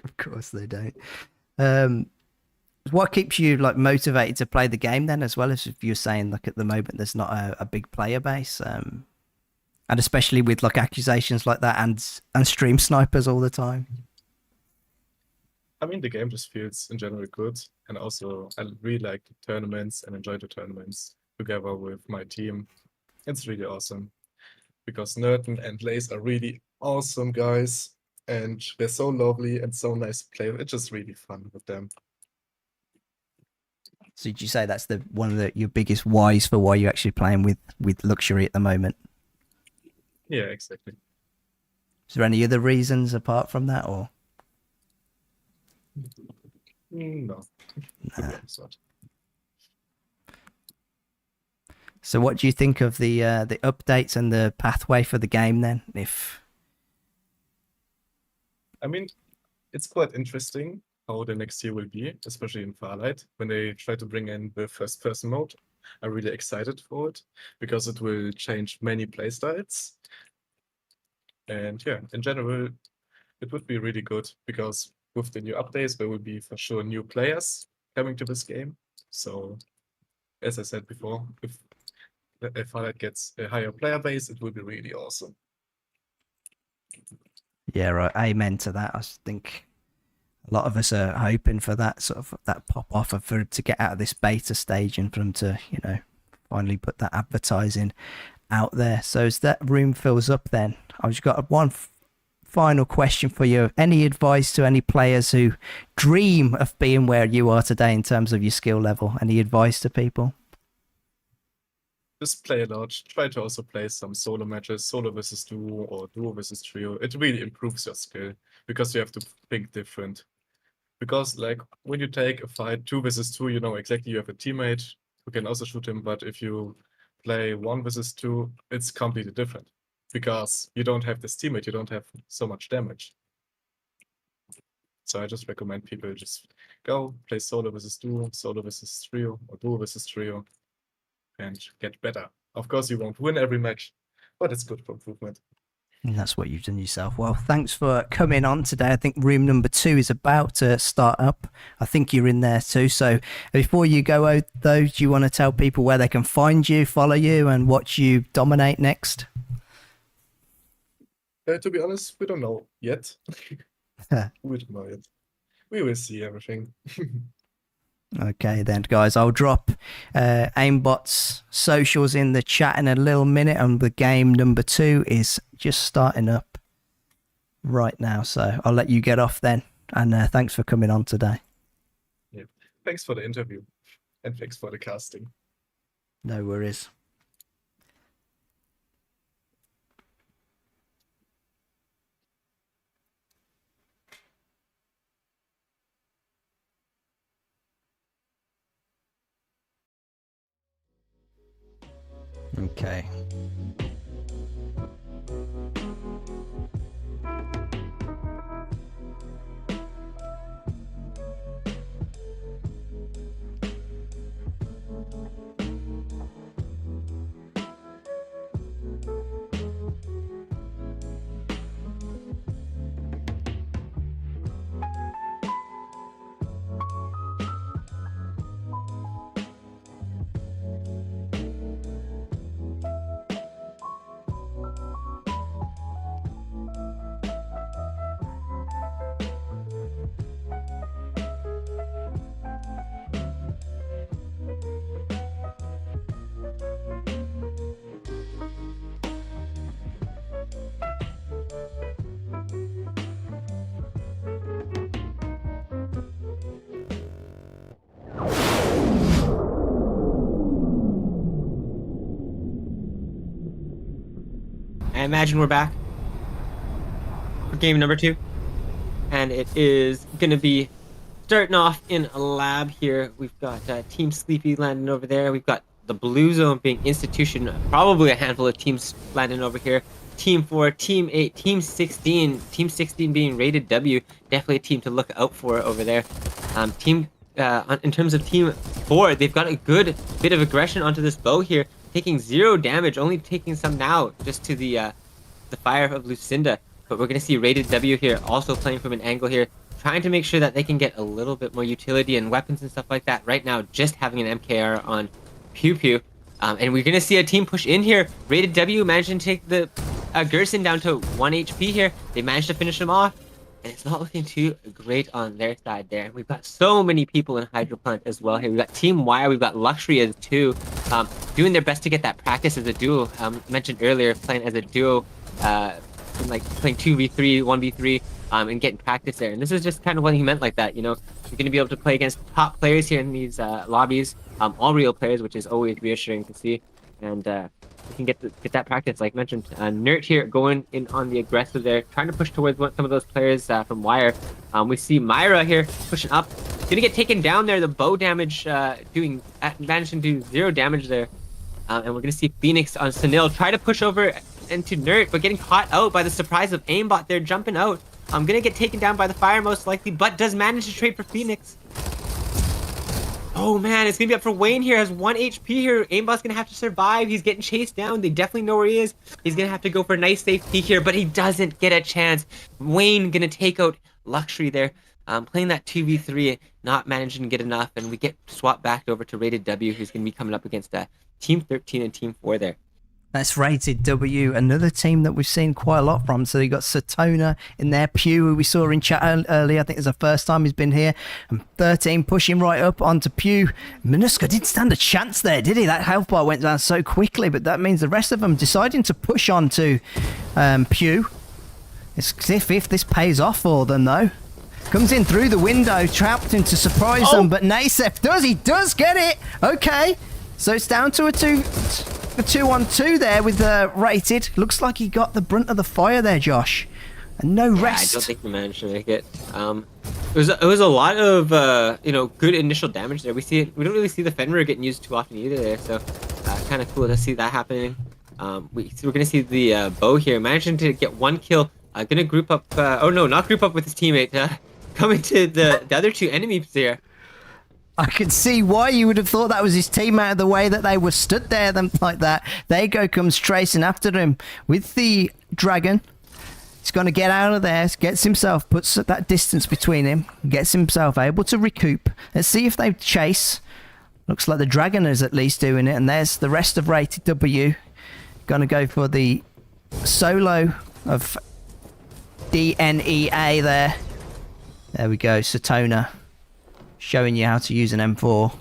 Of course they don't. What keeps you like motivated to play the game then, as well as if you're saying like at the moment there's not a big player base, and especially with like accusations like that and stream snipers all the time. I mean, the game just feels in general good, and also I really like the tournaments and enjoy the tournaments together with my team. It's really awesome because Nerton and Lace are really awesome guys, and they're so lovely and so nice to play with. It's just really fun with them. So did you say that's one of your biggest whys for why you're actually playing with Luxury at the moment? Yeah, exactly. Is there any other reasons apart from that, or? No. Nah. It's not. So what do you think of the updates and the pathway for the game then? I mean, it's quite interesting how the next year will be, especially in Farlight, when they try to bring in the first-person mode. I'm really excited for it because it will change many playstyles. And yeah, in general, it would be really good because with the new updates, there will be for sure new players coming to this game. So, as I said before, if Farlight gets a higher player base, it will be really awesome. Yeah, right. Amen to that. I think a lot of us are hoping for that sort of that pop off for to get out of this beta stage and for them to, finally put that advertising out there. So as that room fills up, then I've just got one final question for you. Any advice to any players who dream of being where you are today in terms of your skill level? Any advice to people? Just play a lot. Try to also play some solo matches, solo versus duo or duo versus trio. It really improves your skill because you have to think different. Because like when you take a fight 2 versus 2, you know exactly you have a teammate who can also shoot him. But if you play 1 versus 2, it's completely different because you don't have this teammate. You don't have so much damage. So I just recommend people just go play solo versus duo, solo versus trio, or duo versus trio, and get better. Of course, you won't win every match, but it's good for improvement. And that's what you've done yourself. Well, thanks for coming on today. I think room number 2 is about to start up. I think you're in there too. So before you go out, though, do you want to tell people where they can find you, follow you, and watch you dominate next? To be honest, we don't know yet. We don't know yet. We will see everything. Okay then, guys, I'll drop Aimbot's socials in the chat in a little minute, and the game number 2 is just starting up right now, so I'll let you get off then, and thanks for coming on today. Yeah. Thanks for the interview, and thanks for the casting. No worries. Okay. I imagine we're back for game number 2, and it is gonna be starting off in a lab here. We've got Team Sleepy landing over there. We've got the blue zone being Institution, probably a handful of teams landing over here. Team 4, Team 8, Team 16. Team 16 being rated W. Definitely a team to look out for over there. In terms of team 4. They've got a good bit of aggression onto this bow here, taking 0 damage, only taking some now just to the fire of Lucinda. But we're going to see Rated W here also playing from an angle here, trying to make sure that they can get a little bit more utility and weapons and stuff like that. Right now, just having an MKR on Pew Pew. And we're going to see a team push in here. Rated W managing to take the Gerson down to 1 HP here. They managed to finish him off. And it's not looking too great on their side there. We've got so many people in Hydro Plant as well here. We've got Team Wire, we've got Luxury as 2, doing their best to get that practice as a duo. Mentioned earlier, playing as a duo, like playing 2v3, 1v3, and getting practice there. And this is just kind of what he meant like that, you know. You're going to be able to play against top players here in these lobbies, all real players, which is always reassuring to see. And you can get that practice, like mentioned. Nert here going in on the aggressive there, trying to push towards some of those players from Wire. We see Myra here pushing up. Gonna get taken down there. The bow damage managing to do 0 damage there. And we're gonna see Phoenix on Sunil try to push over into Nert, but getting caught out by the surprise of Aimbot there, jumping out. I'm gonna get taken down by the fire most likely, but does manage to trade for Phoenix. Oh man, it's gonna be up for Wayne here. Has 1 HP here. Aimbot's gonna have to survive. He's getting chased down. They definitely know where he is. He's gonna have to go for a nice safe peek here, but he doesn't get a chance. Wayne gonna take out Luxury there. Playing that 2v3, not managing to get enough, and we get swapped back over to Rated W, who's gonna be coming up against Team 13 and Team 4 there. That's Rated W, another team that we've seen quite a lot from. So you got Satona in there, Pew, who we saw in chat earlier. I think it's the first time he's been here. And 13 pushing right up onto Pew. Minuska didn't stand a chance there, did he? That health bar went down so quickly, but that means the rest of them deciding to push onto Pew. It's if this pays off for them, though. Comes in through the window, trapped him to surprise them, but Nasef he does get it. Okay, so it's down to a 2-on-2 there with Rated. Looks like he got the brunt of the fire there, Josh. And no rest. I don't think he managed to make it. It was a lot of good initial damage there. We don't really see the Fenrir getting used too often either there, so kind of cool to see that happening. We're gonna see the bow here managing to get 1 kill. Gonna group up. Oh no, not group up with his teammate. Coming to the other 2 enemies there. I could see why you would have thought that was his teammate, the way that they were stood there them like that. There comes tracing after him with the dragon. He's going to get out of there, gets himself, puts that distance between him, gets himself able to recoup. Let's see if they chase. Looks like the dragon is at least doing it, and there's the rest of Rated W. Going to go for the solo of DNEA there. There we go, Satona. Showing you how to use an M4.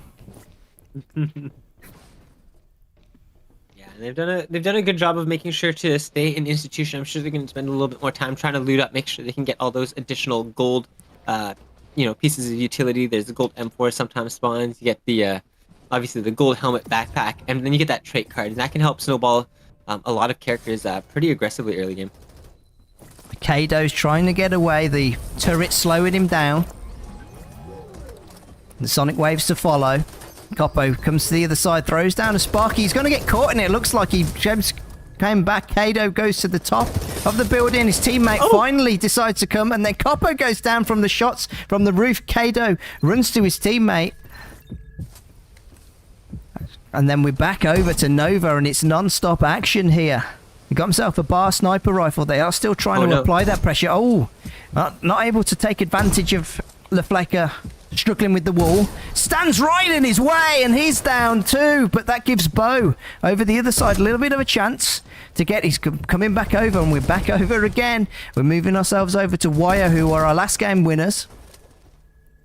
Yeah, they've done a good job of making sure to stay in institution. I'm sure they're going to spend a little bit more time trying to loot up, make sure they can get all those additional gold, pieces of utility. There's the gold M4 sometimes spawns. You get the obviously the gold helmet backpack, and then you get that trait card, and that can help snowball a lot of characters pretty aggressively early game. Kado's trying to get away. The turret slowing him down. The sonic waves to follow. Coppo comes to the other side, throws down a Sparky. He's going to get caught in it. Looks like he came back. Kado goes to the top of the building. His teammate finally decides to come, and then Coppo goes down from the shots from the roof. Kado runs to his teammate. And then we're back over to Nova, and it's non-stop action here. He got himself a bar sniper rifle. They are still trying to apply that pressure. Oh, not able to take advantage of LaFlecker. Struggling with the wall. Stands right in his way, and he's down too. But that gives Bo over the other side a little bit of a chance to get. He's coming back over, and we're back over again. We're moving ourselves over to Wire, who are our last game winners.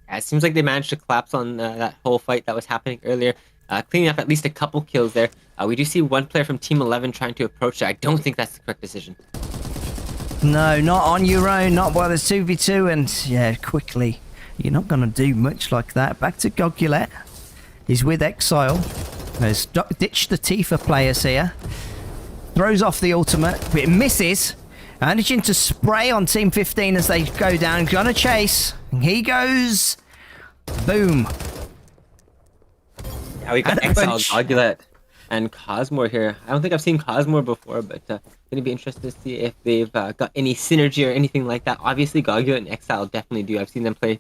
Yeah, it seems like they managed to collapse on that whole fight that was happening earlier. Cleaning up at least a couple kills there. We do see one player from Team 11 trying to approach it. I don't think that's the correct decision. No, not on your own. Not while there's 2v2, and yeah, quickly. You're not going to do much like that. Back to Gogulet. He's with Exile. Has ditched the Tifa players here. Throws off the ultimate, but it misses. Managing to spray on Team 15 as they go down. Gonna chase. And he goes. Boom. Yeah, we got Exile, Gogulet, and Cosmore here. I don't think I've seen Cosmore before, but gonna be interested to see if they've got any synergy or anything like that. Obviously, Gogulet and Exile definitely do. I've seen them play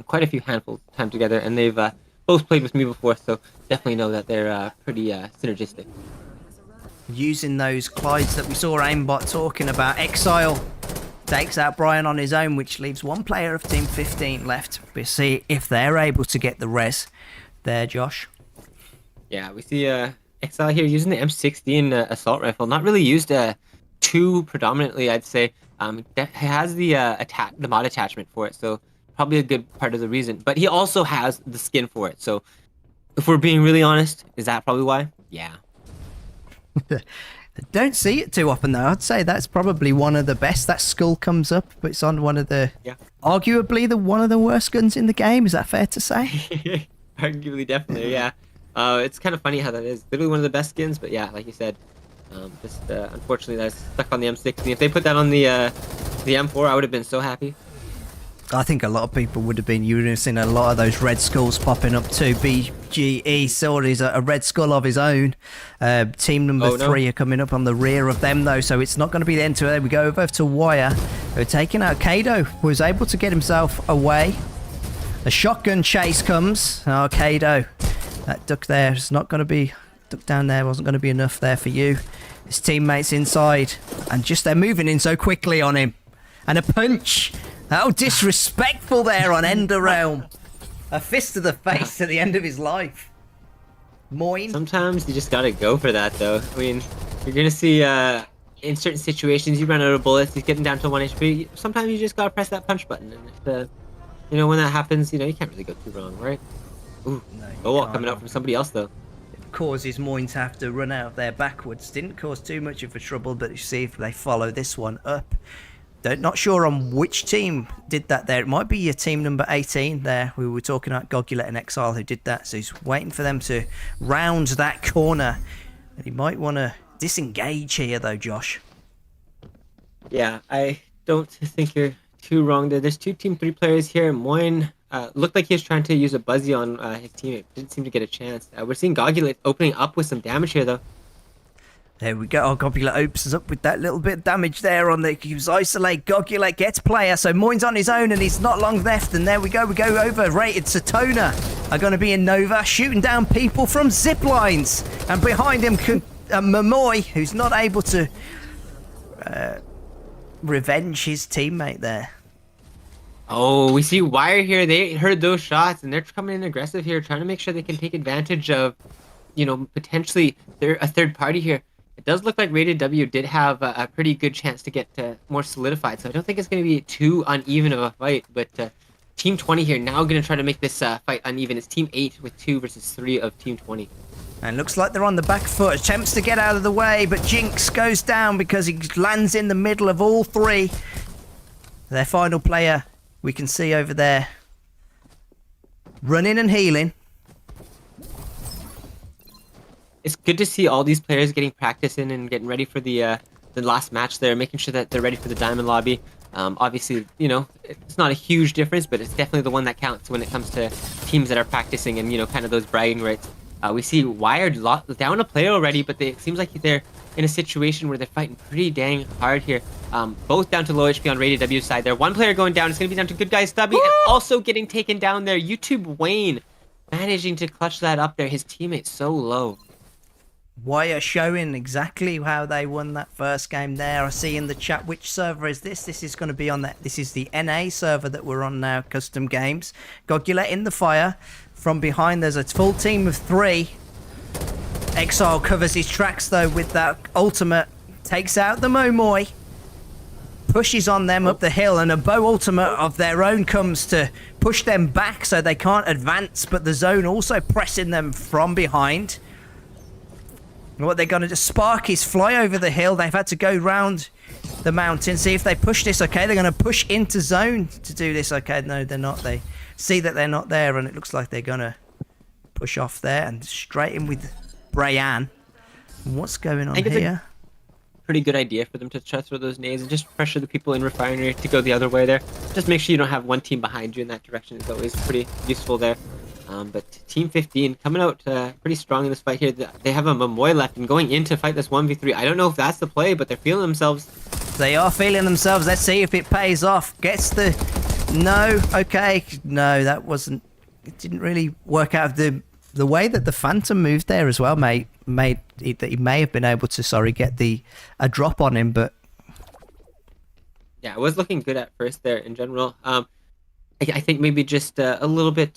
quite a few handfuls of time together, and they've both played with me before, so definitely know that they're pretty synergistic. Using those Clydes that we saw Aimbot talking about, Exile takes out Brian on his own, which leaves one player of Team 15 left. We'll see if they're able to get the res there, Josh. Yeah, we see Exile here using the M16 assault rifle. Not really used too predominantly, I'd say. It has the mod attachment for it, so probably a good part of the reason. But he also has the skin for it, so if we're being really honest, is that probably why? Yeah. Don't see it too often though. I'd say that's probably one of the best. That skull comes up, but it's on one of the arguably one of the worst guns in the game. Is that fair to say? Arguably, definitely, yeah. It's kind of funny how that is. Literally one of the best skins, but yeah, like you said, just unfortunately that's stuck on the M16. If they put that on the M4, I would have been so happy. I think a lot of people would have been. You would have seen a lot of those red skulls popping up too. BGE saw he's a red skull of his own. Team number 3 are coming up on the rear of them though, so it's not going to be the end to it. There we go over to Wire. They're taking out Kado, who was able to get himself away. A shotgun chase comes. Oh, Kado, that duck there is not going to be. Duck down there wasn't going to be enough there for you. His teammates inside, and just they're moving in so quickly on him. And a punch. How disrespectful there on Ender Realm. A fist to the face at the end of his life. Moin. Sometimes you just gotta go for that, though. I mean, you're gonna see in certain situations you run out of bullets, he's getting down to 1 HP. Sometimes you just gotta press that punch button, and if, you know, when that happens, you know, you can't really go too wrong, right? Ooh, no, coming out from somebody else though. It causes Moin to have to run out there backwards. Didn't cause too much of a trouble, but you see if they follow this one up. Not sure on which team did that there. It might be your team number 18 there. We were talking about Gogulet and Exile who did that. So he's waiting for them to round that corner. And he might want to disengage here though, Josh. Yeah, I don't think you're too wrong there. There's 2 Team 3 players here. Moin looked like he was trying to use a Buzzy on his teammate. Didn't seem to get a chance. We're seeing Gogulet opening up with some damage here though. There we go. Oh, Gogulet opens up with that little bit of damage there on the. He was isolate. Gogulet gets player. So Moin's on his own and he's not long left. And there we go. We go over. Rated Satona are going to be in Nova, shooting down people from zip lines. And behind him, Momoy, who's not able to revenge his teammate there. Oh, we see Wire here. They heard those shots and they're coming in aggressive here, trying to make sure they can take advantage of, you know, potentially a third party here. It does look like Rated W did have a pretty good chance to get more solidified, so I don't think it's going to be too uneven of a fight, but Team 20 here now going to try to make this fight uneven. It's Team 8 with 2 versus 3 of Team 20. And looks like they're on the back foot. Attempts to get out of the way, but Jinx goes down because he lands in the middle of all 3. Their final player, we can see over there, running and healing. It's good to see all these players getting practice in and getting ready for the last match there, making sure that they're ready for the Diamond Lobby. Obviously, you know, it's not a huge difference, but it's definitely the one that counts when it comes to teams that are practicing and, you know, kind of those bragging rights. We see Wired down a player already, but it seems like they're in a situation where they're fighting pretty dang hard here. Both down to low HP on Rated W's side there. One player going down. It's going to be down to Good Guy Stubby and also getting taken down there. YouTube Wayne managing to clutch that up there. His teammate's so low. Wire showing exactly how they won that first game there. I see in the chat, which server is this? This is going to be on that. This is the NA server that we're on now, Custom Games. Gogulet in the fire. From behind, there's a full team of 3. Exile covers his tracks, though, with that ultimate. Takes out the Momoy. Pushes on them up the hill, and a bow ultimate of their own comes to push them back so they can't advance, but the zone also pressing them from behind. What they're going to do, Sparky's fly over the hill. They've had to go round the mountain, see if they push this okay. They're going to push into zone to do this okay. No, they're not. They see that they're not there, and it looks like they're going to push off there and straight in with Brian. What's going on here? Pretty good idea for them to try throw those nades and just pressure the people in Refinery to go the other way there. Just make sure you don't have one team behind you in that direction is always pretty useful there. But Team 15 coming out pretty strong in this fight here. They have a Momoy left and going in to fight this 1v3. I don't know if that's the play, but they're feeling themselves. They are feeling themselves. Let's see if it pays off. Gets the... No. Okay. No, that wasn't it didn't really work out. The way that the Phantom moved there as well made it that he may have been able to get a drop on him, but Yeah, it was looking good at first there in general. I think maybe just a little bit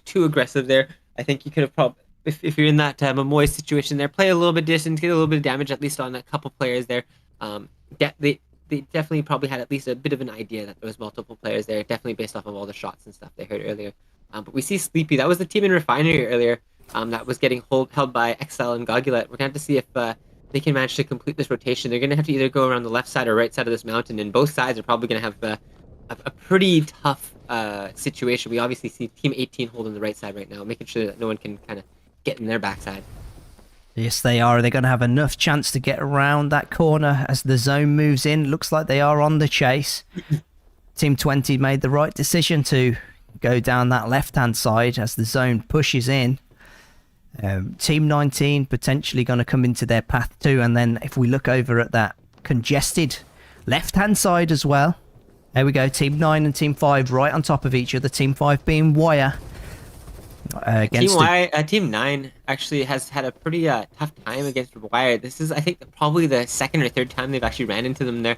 too aggressive there. I think you could have probably, if you're in that Momoy situation there, play a little bit distant, get a little bit of damage at least on a couple players there. They definitely probably had at least a bit of an idea that there was multiple players there, definitely based off of all the shots and stuff they heard earlier. But we see Sleepy, that was the team in Refinery earlier, that was getting held by Exile and Gogulet. We're going to have to see if they can manage to complete this rotation. They're going to have to either go around the left side or right side of this mountain, and both sides are probably going to have a pretty tough situation. We obviously see Team 18 holding the right side right now, making sure that no one can kind of get in their backside. yes, they are. They're going to have enough chance to get around that corner as the zone moves in. Looks like they are on the chase. Team 20 made the right decision to go down that left-hand side as the zone pushes in. Team 19 potentially going to come into their path too. And then if we look over at that congested left-hand side as well, there we go. Team 9 and Team 5 right on top of each other. Team 5 being Wire. Team 9 actually has had a pretty tough time against Wire. This is, I think, probably the second or third time they've actually ran into them there.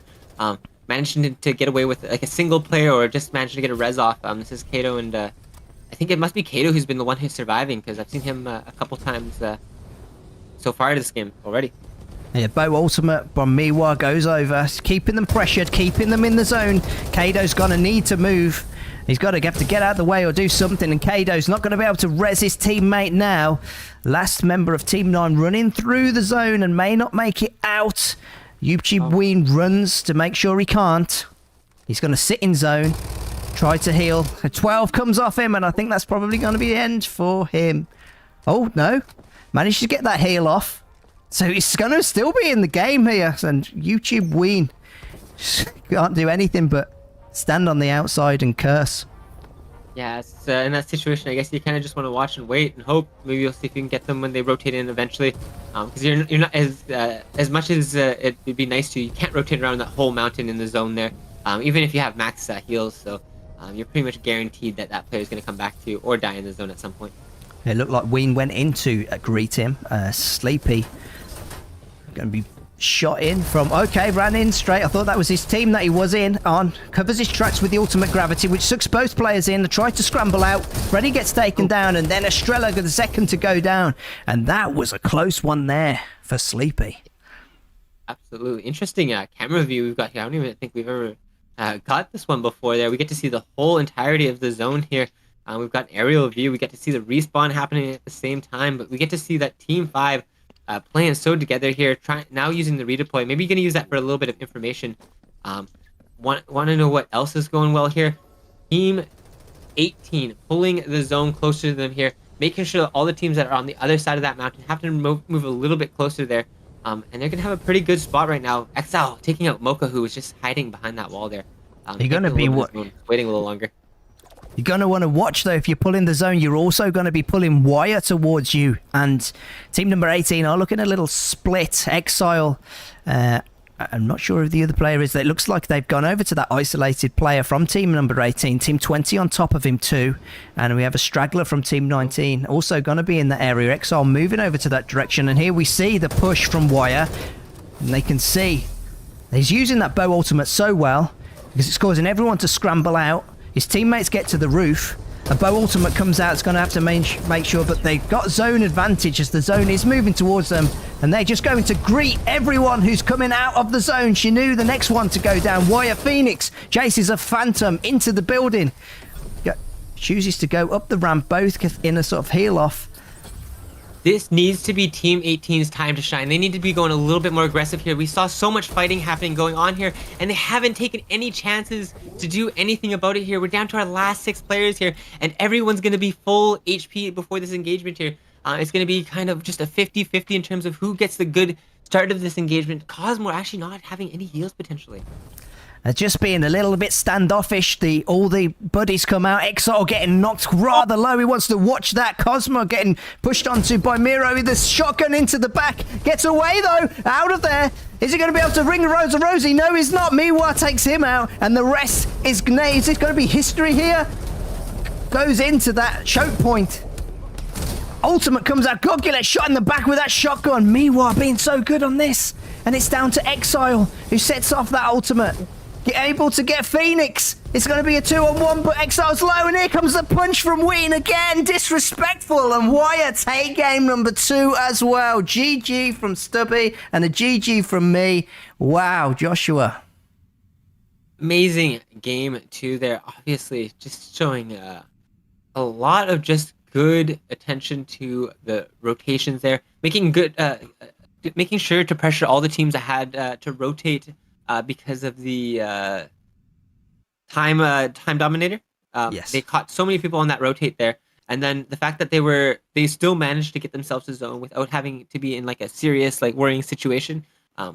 Managing to get away with like a single player or just managing to get a res off. This is Kato, and I think it must be Kato who's been the one who's surviving, because I've seen him a couple times so far this game already. Yeah, Bow Ultimate from Miwa goes over, keeping them pressured, keeping them in the zone. Kato's going to need to move. He's got to have to get out of the way or do something, and Kato's not going to be able to res his teammate now. Last member of Team 9 running through the zone and may not make it out. YouTube Ween runs to make sure he can't. He's going to sit in zone, try to heal. A 12 comes off him, and I think that's probably going to be the end for him. Oh, no. Managed to get that heal off. So he's going to still be in the game here, and YouTube Ween can't do anything but stand on the outside and curse. Yeah, it's, in that situation, I guess you kind of just want to watch and wait and hope. Maybe you'll see if you can get them when they rotate in eventually. Because you're not as much as it'd be nice to. You can't rotate around that whole mountain in the zone there, even if you have max heals. So you're pretty much guaranteed that that player is going to come back to you or die in the zone at some point. It looked like Ween went in to greet him. Sleepy going to be shot in from... Okay, ran in straight. I thought that was his team that he was in on. Covers his tracks with the ultimate gravity, which sucks both players in. They try to scramble out. Freddy gets taken down, and then Estrella got the second to go down. And that was a close one there for Sleepy. Absolutely. Interesting camera view we've got here. I don't even think we've ever got this one before there. We get to see the whole entirety of the zone here. We've got aerial view. We get to see the respawn happening at the same time, but we get to see that Team 5 playing so together here, now using the redeploy. Maybe you're going to use that for a little bit of information. Want to know what else is going well here? Team 18 pulling the zone closer to them here, making sure that all the teams that are on the other side of that mountain have to move a little bit closer there. And they're going to have a pretty good spot right now. Exile taking out Mocha, who is just hiding behind that wall there. You're going to be waiting a little longer. You're going to want to watch, though. If you're pulling the zone, you're also going to be pulling Wire towards you. And team number 18 are looking a little split. Exile, I'm not sure who the other player is. It looks like they've gone over to that isolated player from team number 18. Team 20 on top of him, too. And we have a straggler from team 19 also going to be in that area. Exile moving over to that direction. And here we see the push from Wire. And they can see he's using that bow ultimate so well because it's causing everyone to scramble out. His teammates get to the roof. A bow ultimate comes out. It's going to have to make sure, but they've got zone advantage as the zone is moving towards them. And they're just going to greet everyone who's coming out of the zone. She knew the next one to go down. Wire Phoenix chases a Phantom into the building. Chooses to go up the ramp, both in a sort of heel off. This needs to be Team 18's time to shine. They need to be going a little bit more aggressive here. We saw so much fighting happening going on here, and they haven't taken any chances to do anything about it here. We're down to our last 6 players here, and everyone's going to be full HP before this engagement here. It's going to be kind of just a 50-50 in terms of who gets the good start of this engagement. Cosmo actually not having any heals potentially. Just being a little bit standoffish. All the buddies come out. Exile getting knocked rather low. He wants to watch that. Cosmo getting pushed onto by Miro with the shotgun into the back. Gets away though. Out of there. Is he going to be able to ring Rosa Rosie? No, he's not. Miwa takes him out. And the rest is going to be history here. goes into that choke point. Ultimate comes out. God gets shot in the back with that shotgun. Miwa being so good on this. And it's down to Exile, who sets off that ultimate. Able to get Phoenix. It's going to be a 2-on-1, but Exile's low, and here comes the punch from Wheaton again. Disrespectful, and Wyatt take game number 2 as well. GG from Stubby, and a GG from me. Wow, Joshua. Amazing game 2 there. Obviously, just showing a lot of just good attention to the rotations there. Making sure to pressure all the teams that had to rotate because of the time dominator. Yes. They caught so many people on that rotate there, and then the fact that they still managed to get themselves to zone without having to be in like a serious like worrying situation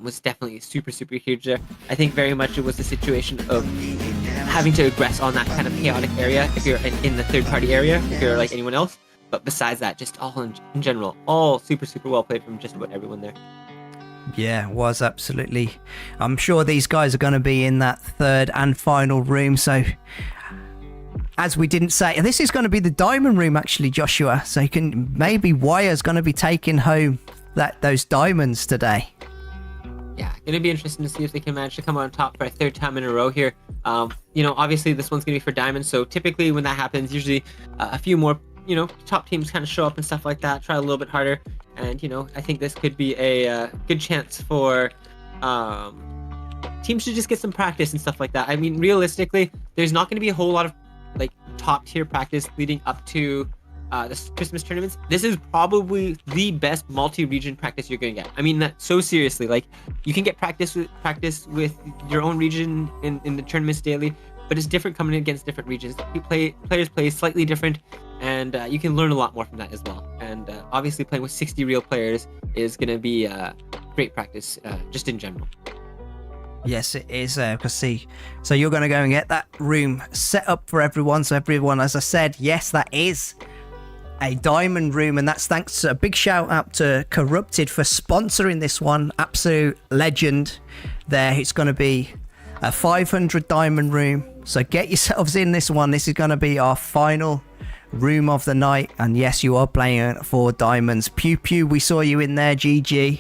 was definitely super huge there. I think very much it was the situation of having to aggress on that kind of chaotic area if you're in the third party area, if you're like anyone else. But besides that, just all in general, all super well played from just about everyone there. Yeah, it was absolutely. I'm sure these guys are going to be in that third and final room. So, as we didn't say, this is going to be the diamond room, actually, Joshua. So you can maybe Wire's going to be taking home those diamonds today. Yeah, gonna be interesting to see if they can manage to come on top for a third time in a row here. Obviously this one's gonna be for diamonds. So typically when that happens, usually a few more, top teams kind of show up and stuff like that. Try a little bit harder. And, I think this could be a good chance for teams to just get some practice and stuff like that. I mean, realistically, there's not going to be a whole lot of like top tier practice leading up to the Christmas tournaments. This is probably the best multi-region practice you're going to get. I mean that so seriously. Like, you can get practice with your own region in the tournaments daily, but it's different coming against different regions. Players play slightly different, and you can learn a lot more from that as well. And obviously playing with 60 real players is going to be great practice just in general. Yes, it is. So you're going to go and get that room set up for everyone. So everyone, as I said, yes, that is a diamond room, and that's thanks to a big shout out to Corrupted for sponsoring this one. Absolute legend there. It's going to be a 500 diamond room. So get yourselves in this one. This is going to be our final room of the night, and yes, you are playing for diamonds. Pew pew, we saw you in there. GG.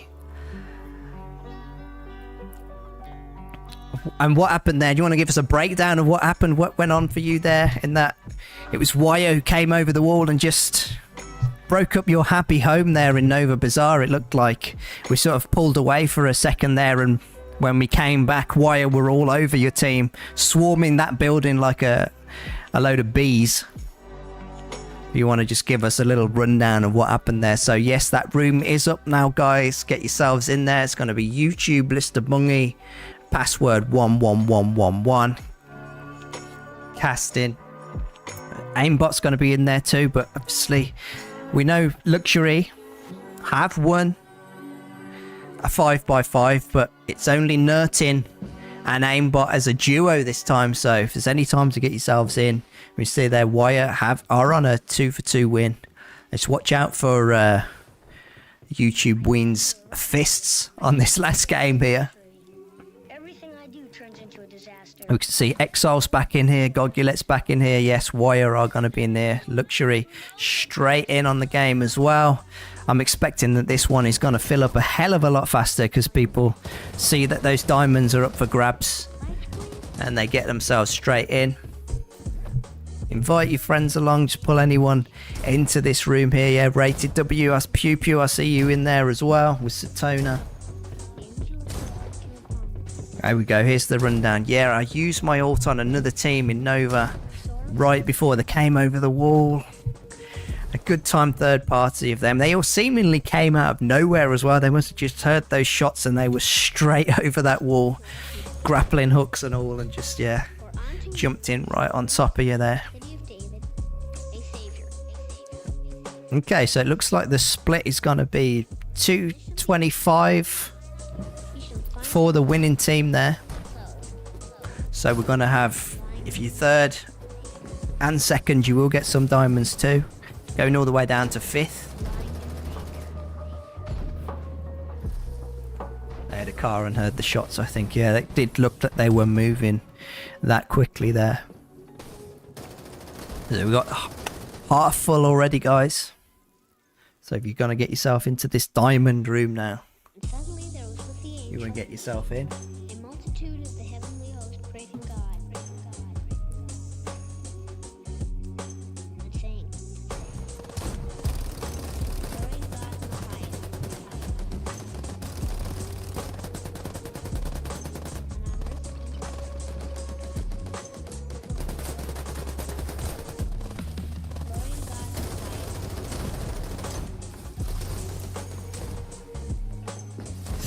And what happened there? Do you want to give us a breakdown of what happened? What went on for you there in that? It was Wyo who came over the wall and just broke up your happy home there in Nova Bazaar. It looked like we sort of pulled away for a second there, and when we came back, Wyo were all over your team, swarming that building like a load of bees. If you want to just give us a little rundown of what happened there. So yes, that room is up now, guys. Get yourselves in there. It's going to be YouTube Lister Bungie, password 11111. Casting. Aimbot's going to be in there too, but obviously we know Luxury have won a 5x5, but it's only Nertin and Aimbot as a duo this time. So if there's any time to get yourselves in, we see there Wire are on a 2-for-2 win. Let's watch out for YouTube wins fists on this last game here. We can see Exile's back in here, Gogulet's back in here. Yes, Wire are going to be in there. Luxury straight in on the game as well. I'm expecting that this one is going to fill up a hell of a lot faster because people see that those diamonds are up for grabs and they get themselves straight in. Invite your friends along, just pull anyone into this room here. Yeah, Rated W, us Pew Pew, I see you in there as well with Satona. There we go, here's the rundown. Yeah, I used my ult on another team in Nova right before they came over the wall. A good time third party of them. They all seemingly came out of nowhere as well. They must have just heard those shots and they were straight over that wall. Grappling hooks and all, and just, yeah, jumped in right on top of you there. Okay, so it looks like the split is going to be 225 for the winning team there. So we're going to have, if you're third and second, you will get some diamonds too. Going all the way down to fifth. They had a car and heard the shots, I think. Yeah, it did look like they were moving that quickly there. So we've got half full already, guys. So if you're going to get yourself into this diamond room now, And suddenly there was with the you angel want to get yourself in. a multitude of the heavenly host praising God, and saying, Glory to God in the highest, Glory to God in the highest.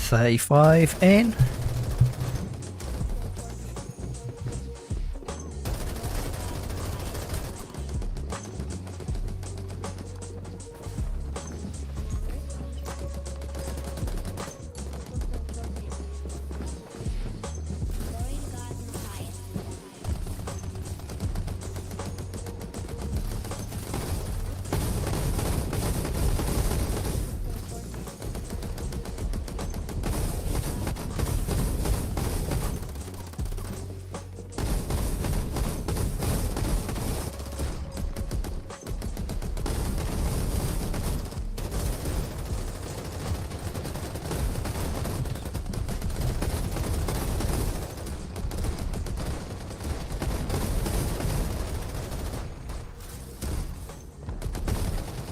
35 in. Glory to God in the highest.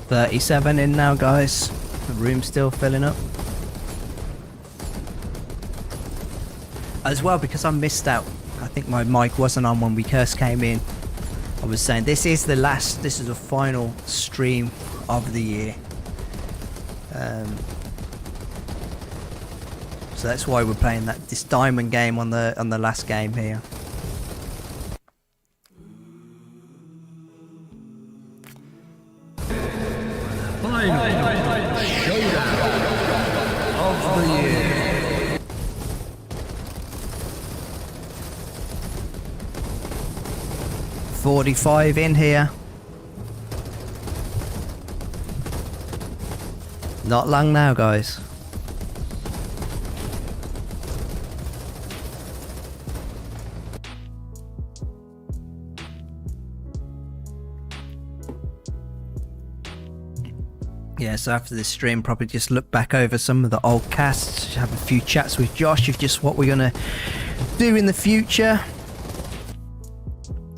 37 in now, guys. The room's still filling up. As well, because I missed out. I think my mic wasn't on when we first came in. I was saying this is the final stream of the year. So that's why we're playing this diamond game on the last game here. Showdown of the year. $45 in here. Not long now, guys. Yeah, so after this stream, probably just look back over some of the old casts, have a few chats with Josh of just what we're going to do in the future.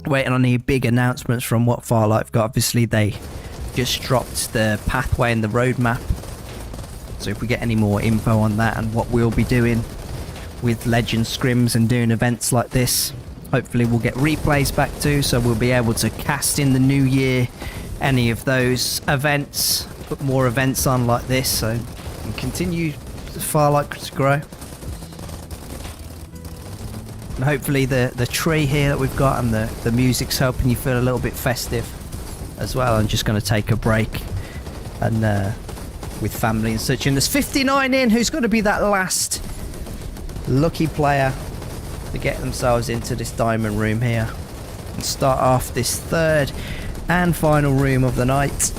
Waiting on any big announcements from what Farlight have got. Obviously, they just dropped the pathway and the roadmap. So if we get any more info on that and what we'll be doing with Legend Scrims and doing events like this, hopefully we'll get replays back too, so we'll be able to cast in the new year any of those events, put more events on like this, so we can continue Farlight to grow. And hopefully the tree here that we've got and the music's helping you feel a little bit festive as well. I'm just going to take a break and with family and such. And there's 59 in. Who's going to be that last lucky player to get themselves into this diamond room here and start off this third and final room of the night?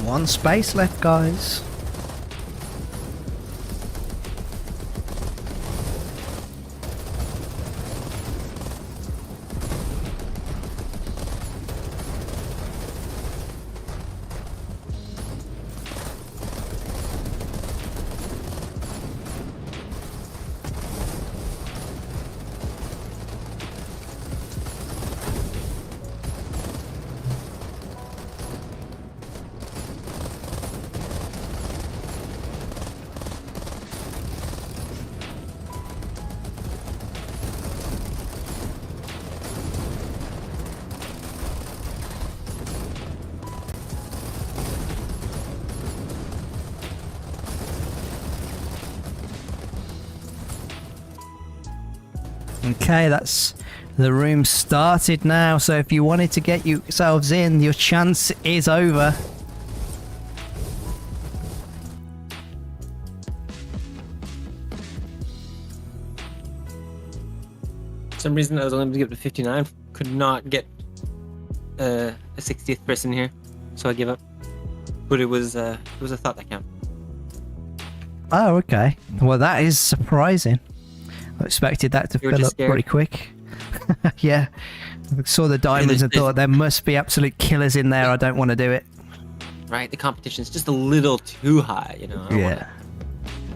One space left, guys. Okay, that's the room started now, so if you wanted to get yourselves in, your chance is over. For some reason I was only able to get to 59. Could not get a 60th person here, so I give up. But it was a thought that counted. Oh, okay. Well, that is surprising. I expected that to You were fill just up scared? pretty quick. Yeah. I saw the diamonds and there's- thought there must be absolute killers in there. I don't want to do it. Right, the competition's just a little too high, you know. Yeah.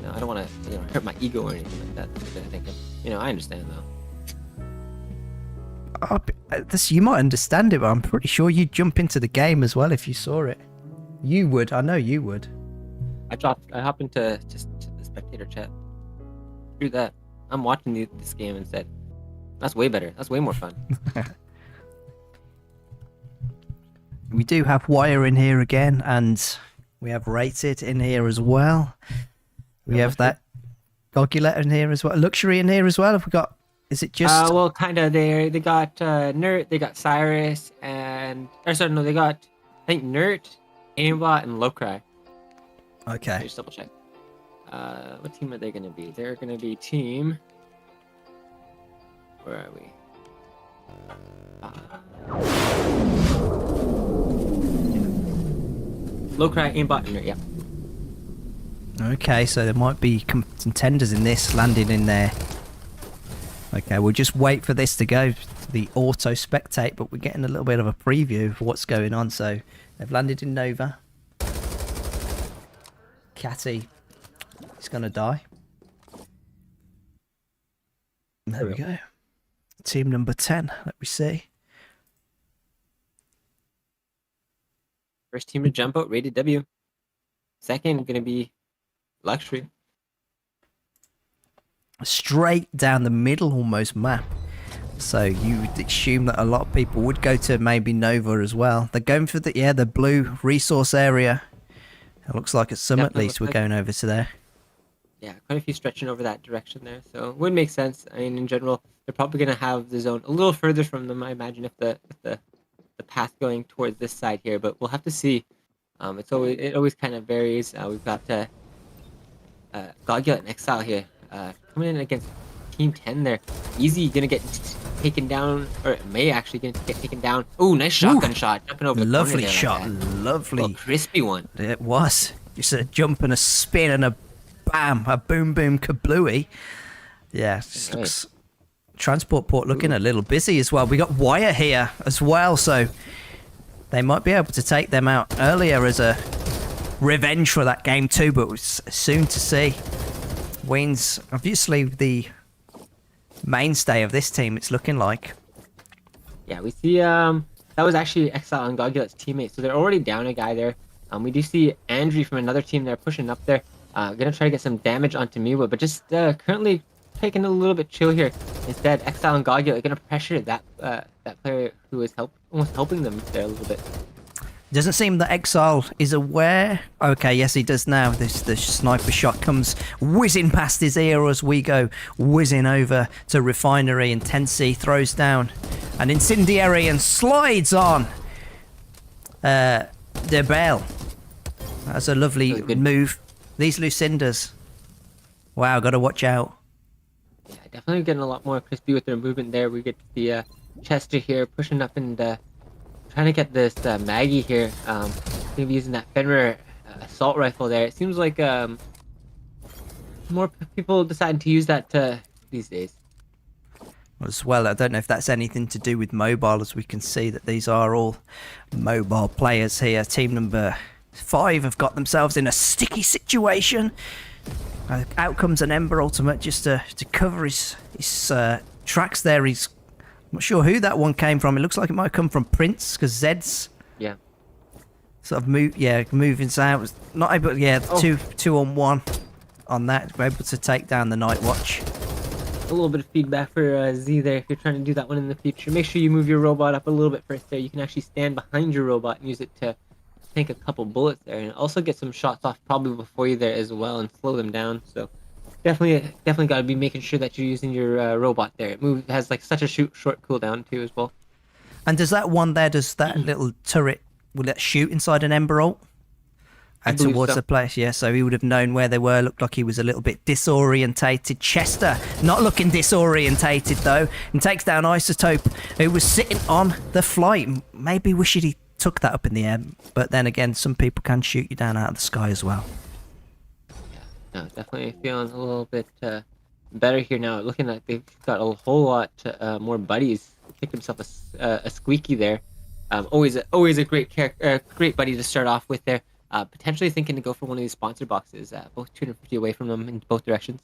I don't want to, hurt my ego or anything like that. That's what I'm thinking. I understand though. You might understand it, but I'm pretty sure you'd jump into the game as well if you saw it. You would. I know you would. I hop into just to the spectator chat. Screw that. I'm watching this game instead. That's way better. That's way more fun. We do have Wire in here again, and we have Rated in here as well. We have that Gogulet in here as well. Luxury in here as well. Have we got? Is it just? Well, kind of. They got Nert, they got Cyrus, and they got I think Nert, Aimbot, and Lowcry. Okay. Just double check. What team are they gonna be? They're gonna be team. Where are we? Lowcry, Aimbot, and Nert. Yeah. Okay, so there might be contenders in this landing in there. Okay, we'll just wait for this to go to the auto spectate, but we're getting a little bit of a preview of what's going on. So they've landed in Nova. Catty is going to die. There we go. Team number 10, let me see. First team to jump out, rated W. Second, gonna be Luxury. Straight down the middle almost map. So you would assume that a lot of people would go to maybe Nova as well. They're going for the blue resource area. It looks like at some at Definitely least we're looks like- going over to there. Yeah, quite a few stretching over that direction there. So it would make sense. I mean, in general, they're probably gonna have the zone a little further from them, I imagine, if the path going towards this side here. But we'll have to see. It always kind of varies. We've got Gogulet and Exile here coming in against Team 10 there. Easy gonna get taken down, or may actually get taken down. Oh, nice shotgun shot, jumping over the corner Lovely there like shot, that. lovely. Oh, crispy one. It was. Just a jump and a spin and a bam, a boom boom kablooey. Yeah, just Right. looks transport port looking a little busy as well. We got Wire here as well, so they might be able to take them out earlier as a revenge for that game too, but it's soon to see. Wayne's obviously the mainstay of this team, it's looking like. Yeah, we see that was actually Exile and Gogulet's teammate, so they're already down a guy there. We do see Andrew from another team there pushing up there. Gonna try to get some damage onto Miwa, but just currently taking a little bit chill here. Instead, Exile and Gogulet are gonna pressure that player who is almost helping them there a little bit. Doesn't seem that Exile is aware. Okay, yes, he does now. The sniper shot comes whizzing past his ear as we go whizzing over to Refinery, and Tensi throws down an incendiary and slides on Debel. That's a lovely That was good. move. These Lucinders. Wow, gotta watch out. Yeah, definitely getting a lot more crispy with their movement there. We get the Chester here pushing up and trying to get this Maggie here. Gonna be using that Fenrir assault rifle there. It seems like more people deciding to use that these days. As well, I don't know if that's anything to do with mobile, as we can see that these are all mobile players here. Team number 5 have got themselves in a sticky situation. Out comes an Ember Ultimate just to cover his tracks there. I'm not sure who that one came from. It looks like it might come from Prince, because Zed's Yeah. sort of moving out. Not able, two on one on that. We're able to take down the Night Watch. A little bit of feedback for Z there. If you're trying to do that one in the future, make sure you move your robot up a little bit first there. You can actually stand behind your robot and use it to take a couple bullets there, and also get some shots off probably before you there as well, and slow them down. So definitely got to be making sure that you're using your robot there. It has like such a short cooldown too as well. And does that one there, does that little turret, will it shoot inside an Ember Ult? believe towards so. the place, yeah, so he would have known where they were. Looked like he was a little bit disorientated. Chester not looking disorientated though, and takes down Isotope, who was sitting on the flight. Maybe wished he took that up in the air, but then again, some people can shoot you down out of the sky as well. No, definitely feeling a little bit better here now. Looking like they've got a whole lot more buddies. Picked himself a squeaky there. Always a great great buddy to start off with there. Potentially thinking to go for one of these sponsor boxes. Both 250 away from them in both directions.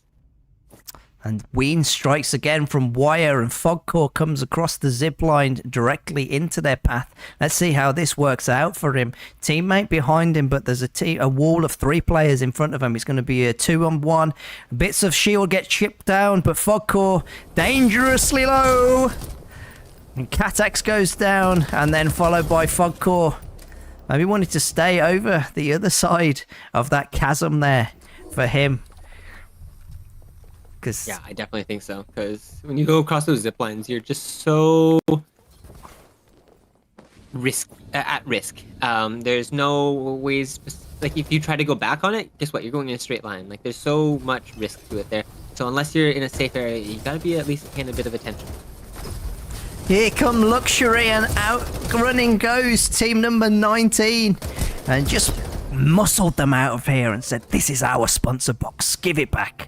And Ween strikes again from Wire, and Fogcore comes across the zip line directly into their path. Let's see how this works out for him. Teammate behind him, but there's a wall of 3 players in front of him. It's going to be a 2-on-1. Bits of shield get chipped down, but Fogcore dangerously low. And xAimbotExe goes down, and then followed by Fogcore. Maybe wanted to stay over the other side of that chasm there for him. Yeah, I definitely think so. Because when you go across those zip lines, you're just so at risk. There's no ways. Like if you try to go back on it, guess what? You're going in a straight line. Like there's so much risk to it there. So unless you're in a safe area, you gotta be at least paying a bit of attention. Here come Luxury, and out running goes team number 19, and just muscled them out of here and said, "This is our sponsor box. Give it back."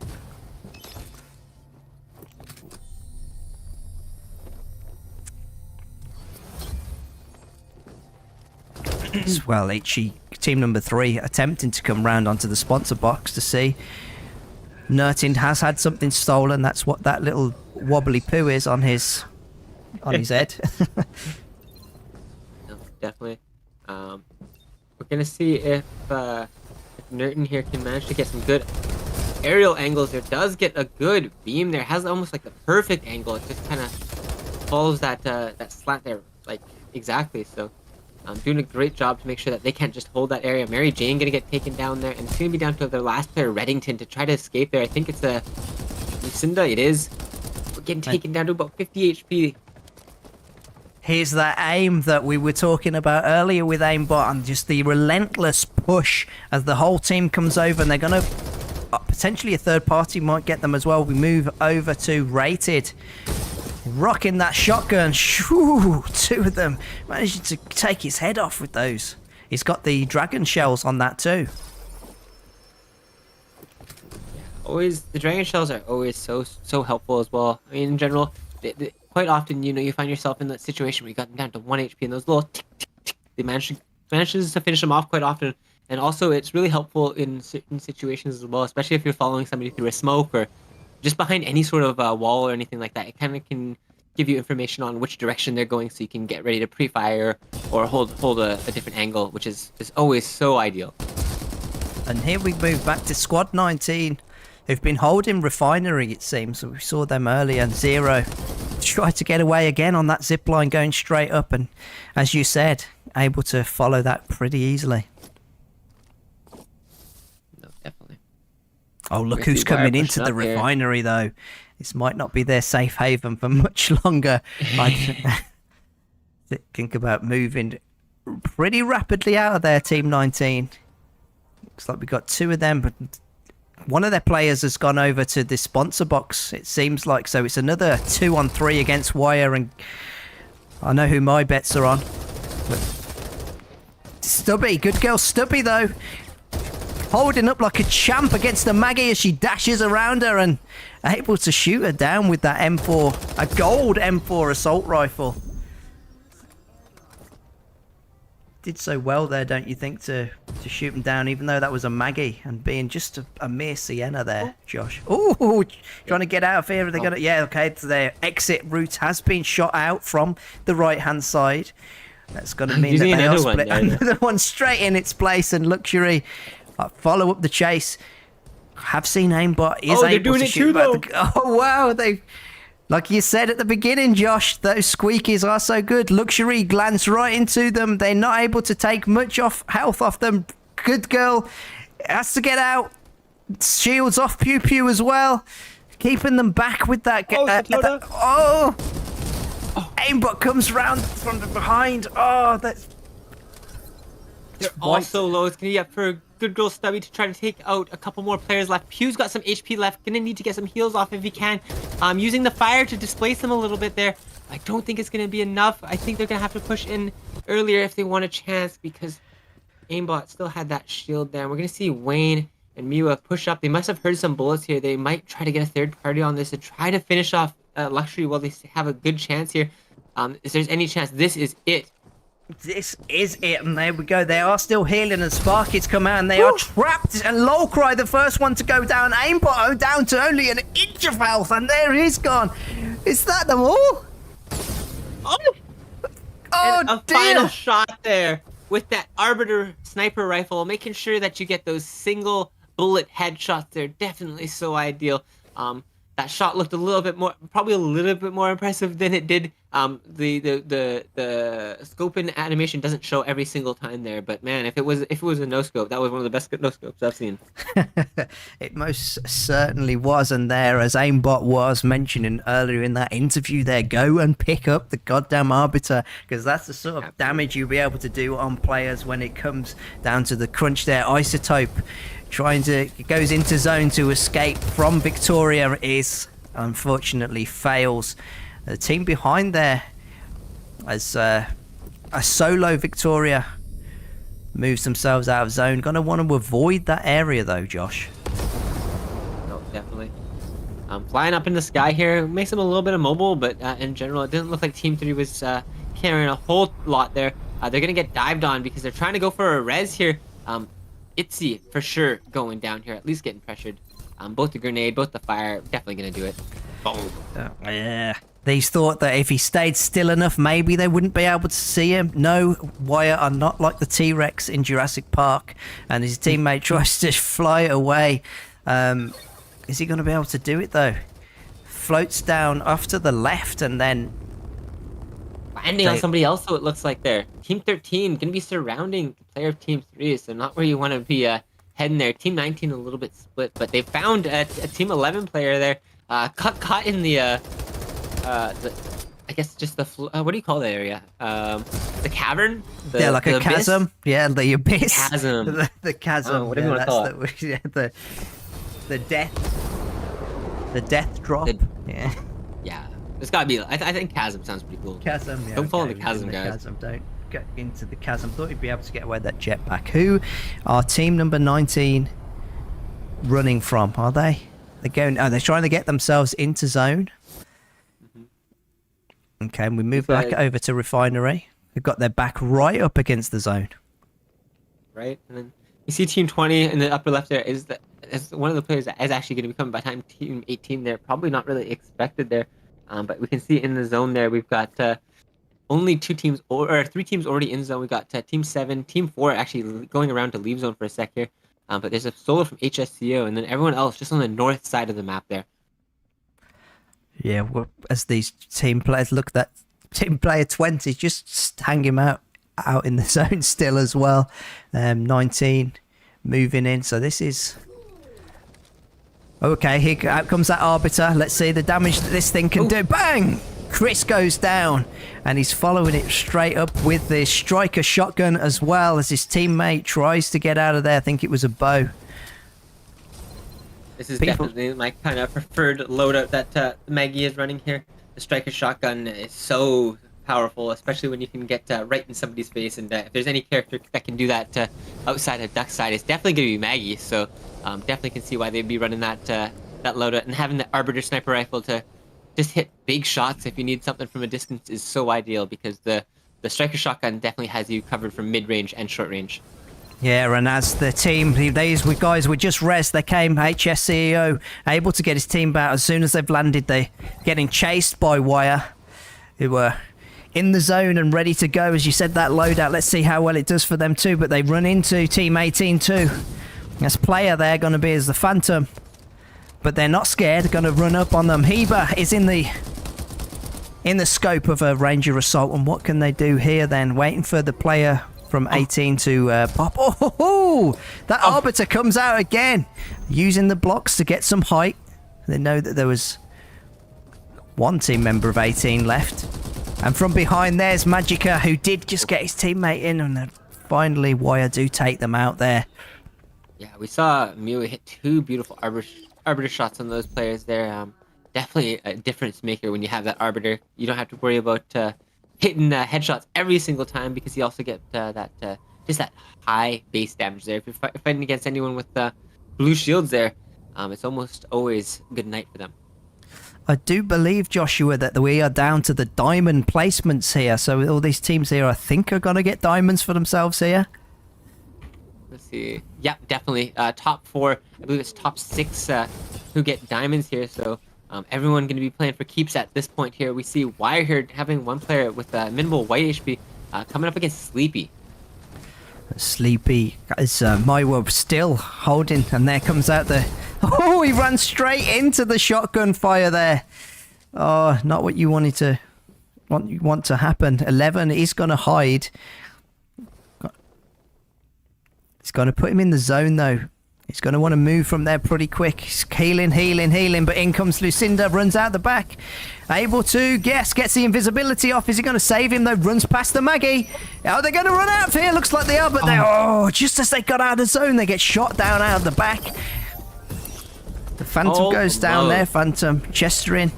Well, team number 3 attempting to come round onto the sponsor box to see. Nurtin has had something stolen. That's what that little wobbly poo is on his head. No, definitely. We're gonna see if Nurtin here can manage to get some good aerial angles. There does get a good beam there. Has almost like the perfect angle. It just kind of follows that slant there, like exactly. So. Doing a great job to make sure that they can't just hold that area. Mary Jane gonna get taken down there, and it's gonna be down to their last player, Reddington, to try to escape there. I think it's Lucinda. It is. We're getting taken down to about 50 HP. Here's that aim that we were talking about earlier with Aimbot, and just the relentless push as the whole team comes over, and they're gonna potentially a third party might get them as well. We move over to Rated. Rocking that shotgun. Shoo, 2 of them managing to take his head off with those. He's got the dragon shells on that too. Always, the dragon shells are always so helpful as well. I mean, in general, quite often, you find yourself in that situation where you got them down to 1 HP, and those little tick, tick, tick, they manages to finish them off quite often. And also, it's really helpful in certain situations as well, especially if you're following somebody through a smoke or just behind any sort of wall or anything like that. It kind of can give you information on which direction they're going, so you can get ready to pre-fire or hold a different angle, which is always so ideal. And here we move back to Squad 19, who've been holding Refinery, it seems. So we saw them earlier, and Zero tried to get away again on that zip line going straight up, and as you said, able to follow that pretty easily. No, definitely. Oh, look who's coming into the Refinery, though. This might not be their safe haven for much longer. I think about moving pretty rapidly out of there, Team 19. Looks like we got 2 of them, but one of their players has gone over to the sponsor box, it seems like. So it's another 2-on-3 against Wire, and I know who my bets are on. But Stubby, good girl Stubby, though. Holding up like a champ against the Maggie as she dashes around her, and able to shoot her down with that M4, a gold M4 assault rifle. Did so well there, don't you think, to shoot them down, even though that was a Maggie, and being just a mere Sienna there, Josh. Oh, trying to get out of here. Are they gonna? Yeah, okay. So their exit route has been shot out from the right-hand side. That's going to mean that they'll split another one straight in its place, and Luxury follow up the chase. Have seen Aimbot is able to shoot back. Oh wow, they, like you said at the beginning, Josh, those squeakies are so good. Luxury glance right into them. They're not able to take much health off them. Good girl has to get out. Shields off Pew Pew as well, keeping them back with that. Aimbot comes round from behind. Oh, that's. They're also low. It's gonna be up for good girl Stubby to try to take out a couple more players left. Pew's got some HP left. Gonna need to get some heals off if he can. Using the fire to displace them a little bit there. I don't think it's gonna be enough. I think they're gonna have to push in earlier if they want a chance because Aimbot still had that shield there. And we're gonna see Wayne and Miwa push up. They must have heard some bullets here. They might try to get a third party on this to try to finish off Luxury while they have a good chance here. If there's any chance, this is it. This is it, and there we go. They are still healing, and Sparky's come out, and they are trapped. And Lowcry, the first one to go down. Aimbot down to only an inch of health, and there he's gone. Is that them all? Oh, Oh, and a dear. final shot there with that Arbiter sniper rifle, making sure that you get those single bullet headshots. They're definitely so ideal. That shot looked a little bit more, probably a little bit more impressive than it did. The scoping animation doesn't show every single time there, but man, if it was a no scope, that was one of the best no scopes I've seen. It most certainly was, and there, as Aimbot was mentioning earlier in that interview there, go and pick up the goddamn Arbiter, because that's the sort of damage you'll be able to do on players when it comes down to the crunch there. Isotope goes into zone to escape from Victoria, is unfortunately fails. The team behind there, as a solo Victoria moves themselves out of zone. Gonna want to avoid that area though, Josh. No, definitely. Flying up in the sky here makes them a little bit immobile, but in general, it doesn't look like Team 3 was carrying a whole lot there. They're gonna get dived on because they're trying to go for a res here. Itzy for sure going down here, at least getting pressured. Both the grenade, both the fire, definitely gonna do it. Boom. Yeah. They thought that if he stayed still enough, maybe they wouldn't be able to see him. No, Wire are not like the T-Rex in Jurassic Park, and his teammate tries to fly away. Is he going to be able to do it though? Floats down off to the left, and then Landing on somebody else, so it looks like there. Team 13 gonna be surrounding the player of Team 3, so not where you want to be heading there. Team 19 a little bit split, but they found a Team 11 player there. Caught in the I guess just the what do you call the area? The cavern. Yeah, like the a abyss? chasm. Yeah, the abyss. Chasm. The chasm. whatever you wanna call it. Yeah, the death drop. Yeah. Yeah, it's gotta be. I think chasm sounds pretty cool. Chasm. Yeah, Don't fall in okay, the chasm, in the guys. Chasm. Don't get into the chasm. Thought you'd be able to get away with that jetpack. Who are team number 19 running from? Are they? They're going. Oh, they're trying to get themselves into zone. Okay, and we move back over to Refinery. They've got their back right up against the zone. Right, and then you see Team 20 in the upper left there is one of the players that is actually going to become by the time Team 18 there. Probably not really expected there, but we can see in the zone there we've got only 2 teams or 3 teams already in zone. We got Team 7, Team 4 actually going around to leave zone for a sec here. But there's a solo from HSCO, and then everyone else just on the north side of the map there. Yeah, well, as these team players look, that team player 20 just hang him out in the zone still as well. 19 moving in, so this is okay. Here out comes that Arbiter. Let's see the damage that this thing can do. Bang! Chris goes down, and he's following it straight up with the striker shotgun as well as his teammate tries to get out of there. I think it was a bow. This is definitely my kind of preferred loadout that Maggie is running here. The striker shotgun is so powerful, especially when you can get right in somebody's face. And if there's any character that can do that outside of Duck's side, it's definitely going to be Maggie. So definitely can see why they'd be running that loadout. And having the Arbiter sniper rifle to just hit big shots if you need something from a distance is so ideal, because the striker shotgun definitely has you covered from mid-range and short range. Yeah, and as the team, these guys were just res. They came, HS CEO, able to get his team back as soon as they've landed. They getting chased by Wire, who were in the zone and ready to go. As you said, that loadout, let's see how well it does for them too. But they run into Team 18 too. As player, they're going to be as the Phantom. But they're not scared, they're going to run up on them. Heba is in the scope of a Ranger assault. And what can they do here then? Waiting for the player from 18 to pop. That Arbiter comes out again, using the blocks to get some height. They know that there was one team member of 18 left, and from behind there's Magica, who did just get his teammate in, and then finally Wire do take them out there. Yeah, we saw Mew hit 2 beautiful arbiter shots on those players there. Definitely a difference maker when you have that arbiter. You don't have to worry about hitting headshots every single time because you also get just that high base damage there. If you're fighting against anyone with blue shields there, it's almost always good night for them. I do believe, Joshua, that we are down to the diamond placements here. So all these teams here, I think, are going to get diamonds for themselves here. Let's see. Yeah, definitely. Top 4, I believe it's top 6 who get diamonds here. So everyone going to be playing for keeps at this point here. We see Wire here having one player with minimal white HP coming up against Sleepy. Sleepy is Maiwa still holding, and there comes out the... Oh, he ran straight into the shotgun fire there. Oh, not what you wanted to want to happen. 11 is going to hide. It's going to put him in the zone, though. He's going to want to move from there pretty quick. He's healing, but in comes Lucinda, runs out the back. Able to, gets the invisibility off. Is he going to save him, though? Runs past the Maggie. Are they going to run out of here? Looks like they are, but just as they got out of the zone, they get shot down out of the back. The Phantom goes down there. Phantom Chestering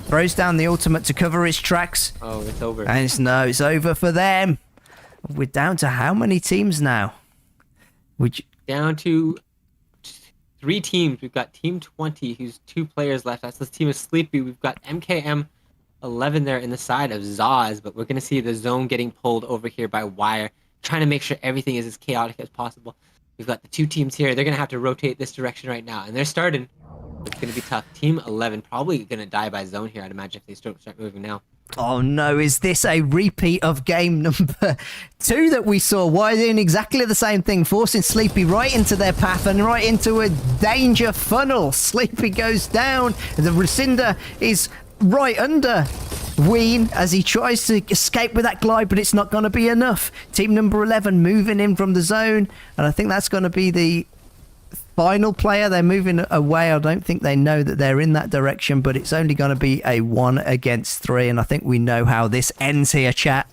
throws down the ultimate to cover his tracks. Oh, it's over. And it's over for them. We're down to how many teams now? Down to 3 teams. We've got Team 20, who's 2 players left. That's the team of Sleepy. We've got MKM11 there in the side of Zaz, but we're going to see the zone getting pulled over here by Wire, trying to make sure everything is as chaotic as possible. We've got the 2 teams here. They're going to have to rotate this direction right now, and they're starting. It's going to be tough. Team 11 probably going to die by zone here, I'd imagine, if they start moving now. Oh no, is this a repeat of game number 2 that we saw? Why doing exactly the same thing, forcing Sleepy right into their path and right into a danger funnel. Sleepy goes down, the Rescinder is right under Ween as he tries to escape with that glide, but it's not going to be enough. Team number 11 moving in from the zone, and I think that's going to be the final player. They're moving away. I don't think they know that they're in that direction, but it's only going to be a 1 against 3, and I think we know how this ends here, chat.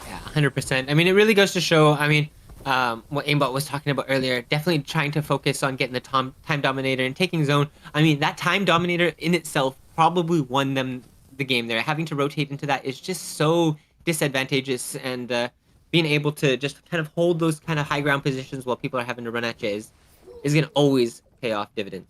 Yeah, 100%. I mean, it really goes to show, what Aimbot was talking about earlier, definitely trying to focus on getting the time dominator and taking zone. I mean, that time dominator in itself probably won them the game there. Having to rotate into that is just so disadvantageous, and being able to just kind of hold those kind of high ground positions while people are having to run at you is going to always pay off dividends.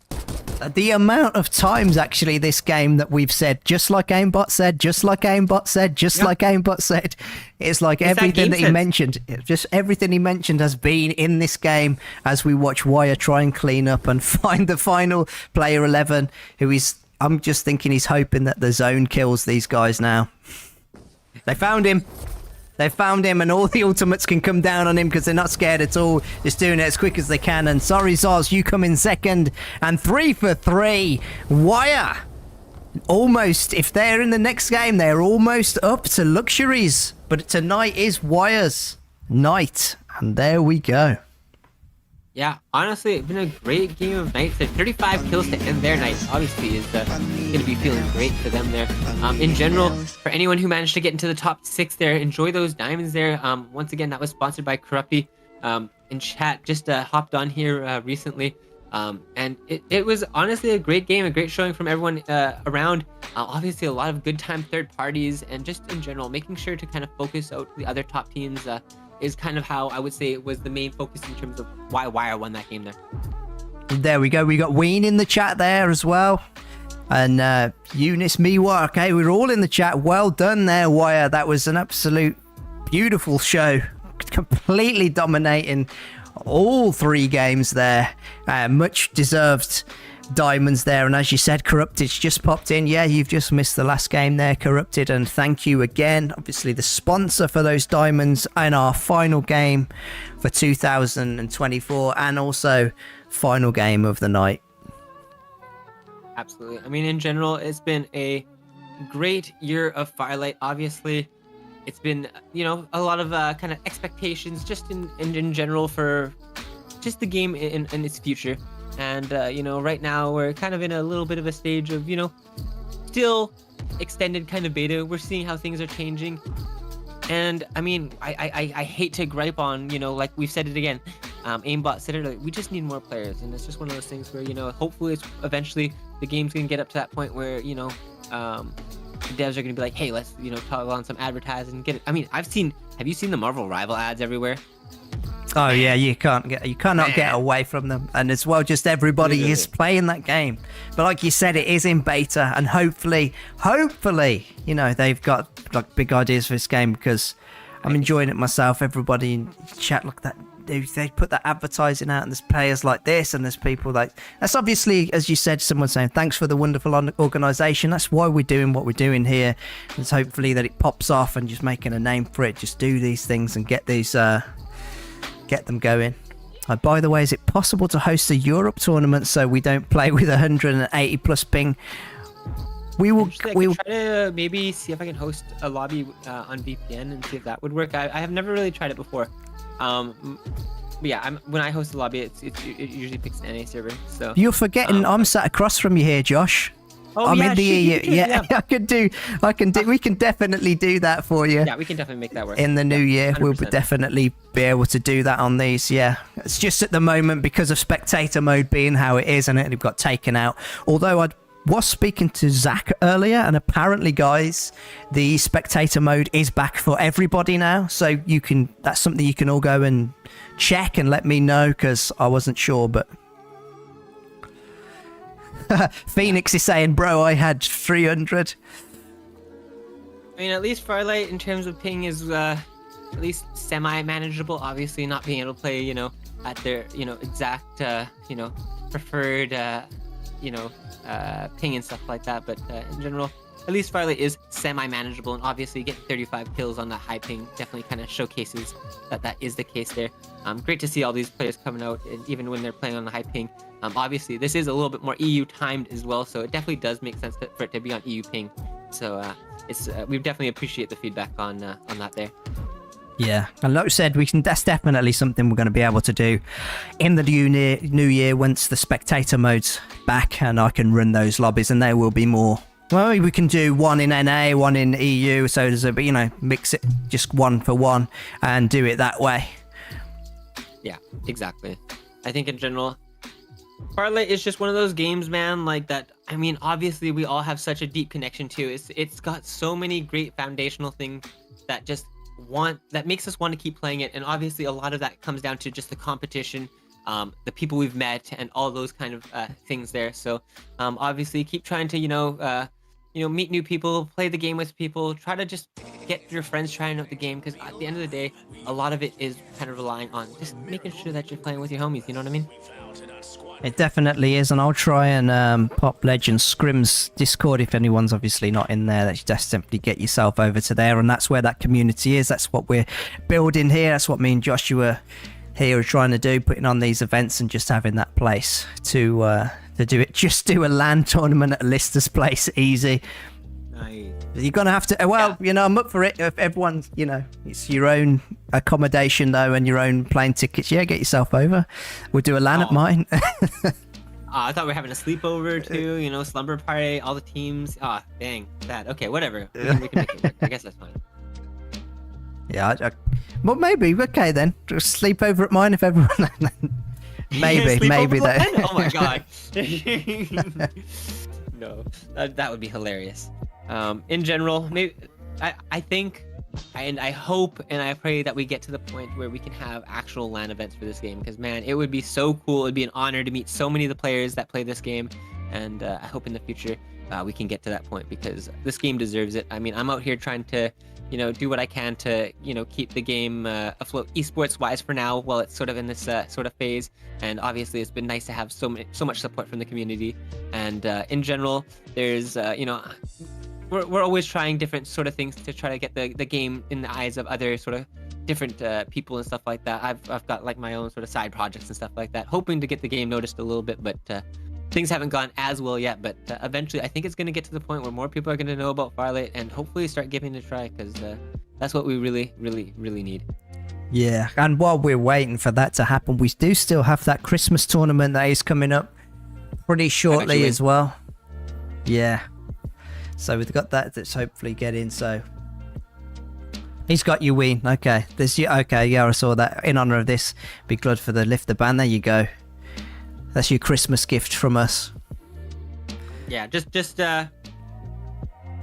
The amount of times, actually, this game that we've said, just like Aimbot said, just like Aimbot said, just like Aimbot said, it's like everything that he mentioned, just everything he mentioned has been in this game as we watch Wire try and clean up and find the final player 11, who is, I'm just thinking he's hoping that the zone kills these guys now. They found him. They found him, and all the ultimates can come down on him because they're not scared at all. Just doing it as quick as they can. And sorry, Zaz, you come in second. And 3 for 3. Wire. Almost, if they're in the next game, they're almost up to luxuries. But tonight is Wire's night. And there we go. Yeah, honestly, it's been a great game of night. So 35 kills to end their night, obviously, is going to be feeling great for them there. In general, for anyone who managed to get into the top 6 there, enjoy those diamonds there. Once again, that was sponsored by Corrupty. In chat, just hopped on here recently. And it was honestly a great game, a great showing from everyone around. Obviously, a lot of good time third parties, and just in general, making sure to kind of focus out the other top teams is kind of how I would say it was the main focus in terms of why Wire won that game there. There we go. We got Ween in the chat there as well. And Eunice Miwa. Okay, we're all in the chat. Well done there, Wire. That was an absolute beautiful show. Completely dominating all 3 games there. Much deserved diamonds there. And as you said, Corrupted's just popped in. Yeah, you've just missed the last game there, Corrupted, and thank you again. Obviously the sponsor for those diamonds in our final game for 2024, and also final game of the night. Absolutely. I mean, in general, it's been a great year of Farlight. Obviously, it's been, a lot of kind of expectations just in general for just the game in its future. And, right now we're kind of in a little bit of a stage of, still extended kind of beta. We're seeing how things are changing. And, I mean, I hate to gripe on, like we've said it again, Aimbot said it earlier, we just need more players, and it's just one of those things where, you know, hopefully it's eventually the game's gonna get up to that point where, you know, the devs are gonna be like, hey, let's, you know, toggle on some advertising and get it. I mean, have you seen the Marvel Rival ads everywhere? Oh yeah, you cannot get away from them, and as well, just everybody is playing that game. But like you said, it is in beta, and hopefully, you know, they've got like big ideas for this game, because I'm enjoying it myself. Everybody in chat, look at that. They put that advertising out, and there's players like this, and there's people like that's obviously, as you said, someone saying thanks for the wonderful organisation. That's why we're doing what we're doing here. It's hopefully that it pops off and just making a name for it. Just do these things and get these. Get them going. By the way, is it possible to host a Europe tournament so we don't play with 180 plus ping? We will try to maybe see if I can host a lobby on VPN and see if that would work. I have never really tried it before. But yeah, when I host a lobby, it usually picks an NA server. So you're forgetting I'm sat across from you here, Josh. Oh, I'm yeah, in the EU. Yeah, I can do. We can definitely do that for you. Yeah, we can definitely make that work. In the new year, 100%. we'll definitely be able to do that on these. Yeah, it's just at the moment because of spectator mode being how it is, and it got taken out. Although I was speaking to Zach earlier, and apparently, guys, the spectator mode is back for everybody now. So you can. That's something you can all go and check and let me know, because I wasn't sure, but. Phoenix is saying, bro, I had 300. I mean, at least Farlight in terms of ping is at least semi-manageable. Obviously, not being able to play, you know, at their, you know, exact, you know, preferred, you know, ping and stuff like that. But in general, at least Farlight is semi-manageable, and obviously getting 35 kills on that high ping definitely kind of showcases that is the case there. Great to see all these players coming out, and even when they're playing on the high ping. Obviously, this is a little bit more EU timed as well, so it definitely does make sense for it to be on EU ping. So we definitely appreciate the feedback on that there. Yeah, and like I said, that's definitely something we're going to be able to do in the new year once the spectator mode's back, and I can run those lobbies, and there will be more. Well, we can do one in NA, one in EU, so there's a, you know, mix it just one for one and do it that way. Yeah, exactly. I think in general, Farlight is just one of those games, man, like that. I mean, obviously we all have such a deep connection to. It's got so many great foundational things that that makes us want to keep playing it, and obviously a lot of that comes down to just the competition, the people we've met, and all those kind of things there. So obviously keep trying to meet new people, play the game with people, try to just get your friends trying out the game, because at the end of the day, a lot of it is kind of relying on just making sure that you're playing with your homies, you know what I mean? It definitely is, and I'll try and pop Legends Scrims Discord if anyone's obviously not in there. That's just simply get yourself over to there, and that's where that community is. That's what we're building here. That's what me and Joshua here are trying to do, putting on these events and just having that place to do it. Just do a LAN tournament at Lister's place, easy. Nice. You're gonna have to. Well, you know, I'm up for it. If everyone's, you know, it's your own accommodation though, and your own plane tickets. Yeah, get yourself over. We'll do a LAN at mine. I thought we were having a sleepover too. You know, slumber party, all the teams. Dang, that. Okay, whatever. We can make it work. I guess that's fine. Yeah, well, maybe. Okay, then. Just sleep over at mine if everyone. maybe that. Oh my god. No, that would be hilarious. In general, maybe I think, and I hope and I pray that we get to the point where we can have actual LAN events for this game, because man, it would be so cool. It'd be an honor to meet so many of the players that play this game, and I hope in the future we can get to that point, because this game deserves it. I mean, I'm out here trying to, you know, do what I can to, you know, keep the game afloat esports wise for now while it's sort of in this sort of phase. And obviously it's been nice to have so much support from the community. And in general, there's you know, we're always trying different sort of things to try to get the game in the eyes of other sort of different people and stuff like that. I've got like my own sort of side projects and stuff like that, hoping to get the game noticed a little bit, but things haven't gone as well yet. But eventually I think it's going to get to the point where more people are going to know about Farlight and hopefully start giving it a try, because that's what we really need. Yeah, and while we're waiting for that to happen, we do still have that Christmas tournament that is coming up pretty shortly as well. Yeah, so we've got that that's hopefully getting. So He's got you, Ween. Okay. Okay, yeah, I saw that. In honor of this, be good for the lift the ban. There you go. That's your Christmas gift from us. Yeah, just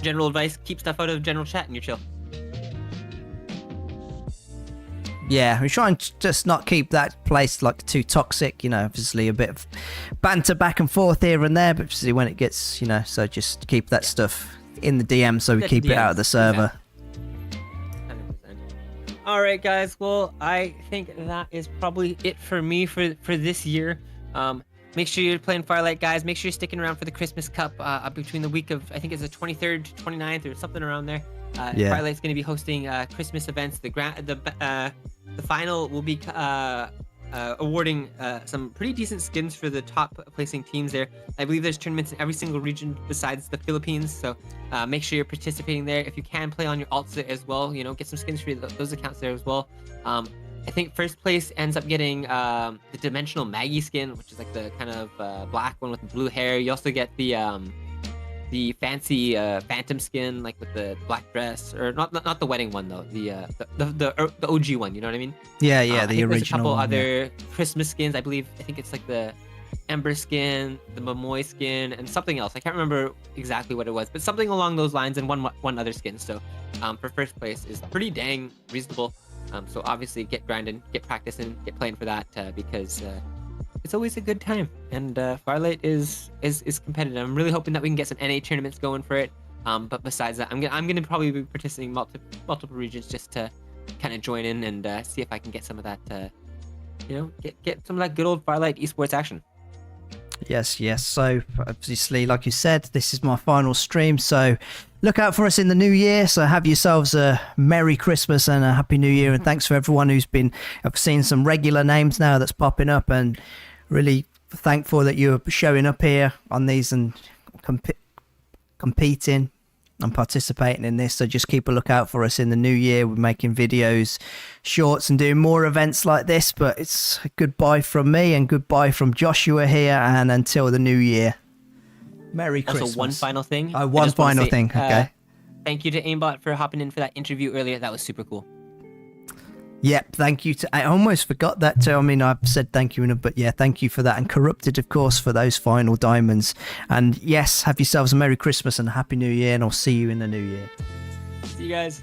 general advice: keep stuff out of general chat and you're chill. Yeah, we try and just not keep that place like too toxic. You know, obviously a bit of banter back and forth here and there, but obviously when it gets, you know, so just keep that stuff in the DM so we Get keep it DMs, out of the server. Exactly. 100%. All right, guys. Well, I think that is probably it for me for this year. Make sure you're playing Farlight, guys. Make sure you're sticking around for the Christmas Cup between the week of, I think it's the 23rd, 29th, or something around there. Yeah. Farlight's going to be hosting Christmas events. The final will be awarding some pretty decent skins for the top placing teams there. I believe there's tournaments in every single region besides the Philippines, so make sure you're participating there. If you can, play on your alts as well. You know, get some skins for those accounts there as well. I think first place ends up getting the Dimensional Maggie skin, which is like the kind of black one with the blue hair. You also get the fancy Phantom skin, like with the black dress, or not the wedding one though. The OG one. You know what I mean? Yeah, the I think original. there's a couple one, other Christmas skins. I think it's like the Ember skin, the Momoy skin, and something else. I can't remember exactly what it was, but something along those lines, and one other skin. So for first place is pretty dang reasonable. So obviously get grinding, get practicing, get playing for that because it's always a good time. And Farlight is competitive. I'm really hoping that we can get some NA tournaments going for it. But besides that, I'm gonna probably be participating in multiple regions just to kind of join in and see if I can get some of that, get some of that good old Farlight esports action. Yes. So obviously, like you said, this is my final stream. So look out for us in the new year. So have yourselves a Merry Christmas and a Happy New Year. And thanks for everyone who's been. I've seen some regular names now that's popping up, and really thankful that you're showing up here on these and competing and participating in this. So just keep a lookout for us in the new year. We're making videos, shorts, and doing more events like this. But it's a goodbye from me and goodbye from Joshua here, and until the new year. Merry Christmas. Also, one final thing. One final thing. Okay. Thank you to Aimbot for hopping in for that interview earlier. That was super cool. Yep, thank you I almost forgot that too. I mean, I've said thank you, but yeah, thank you for that. And Corrupted, of course, for those final diamonds. And yes, have yourselves a Merry Christmas and a Happy New Year, and I'll see you in the new year. See you guys.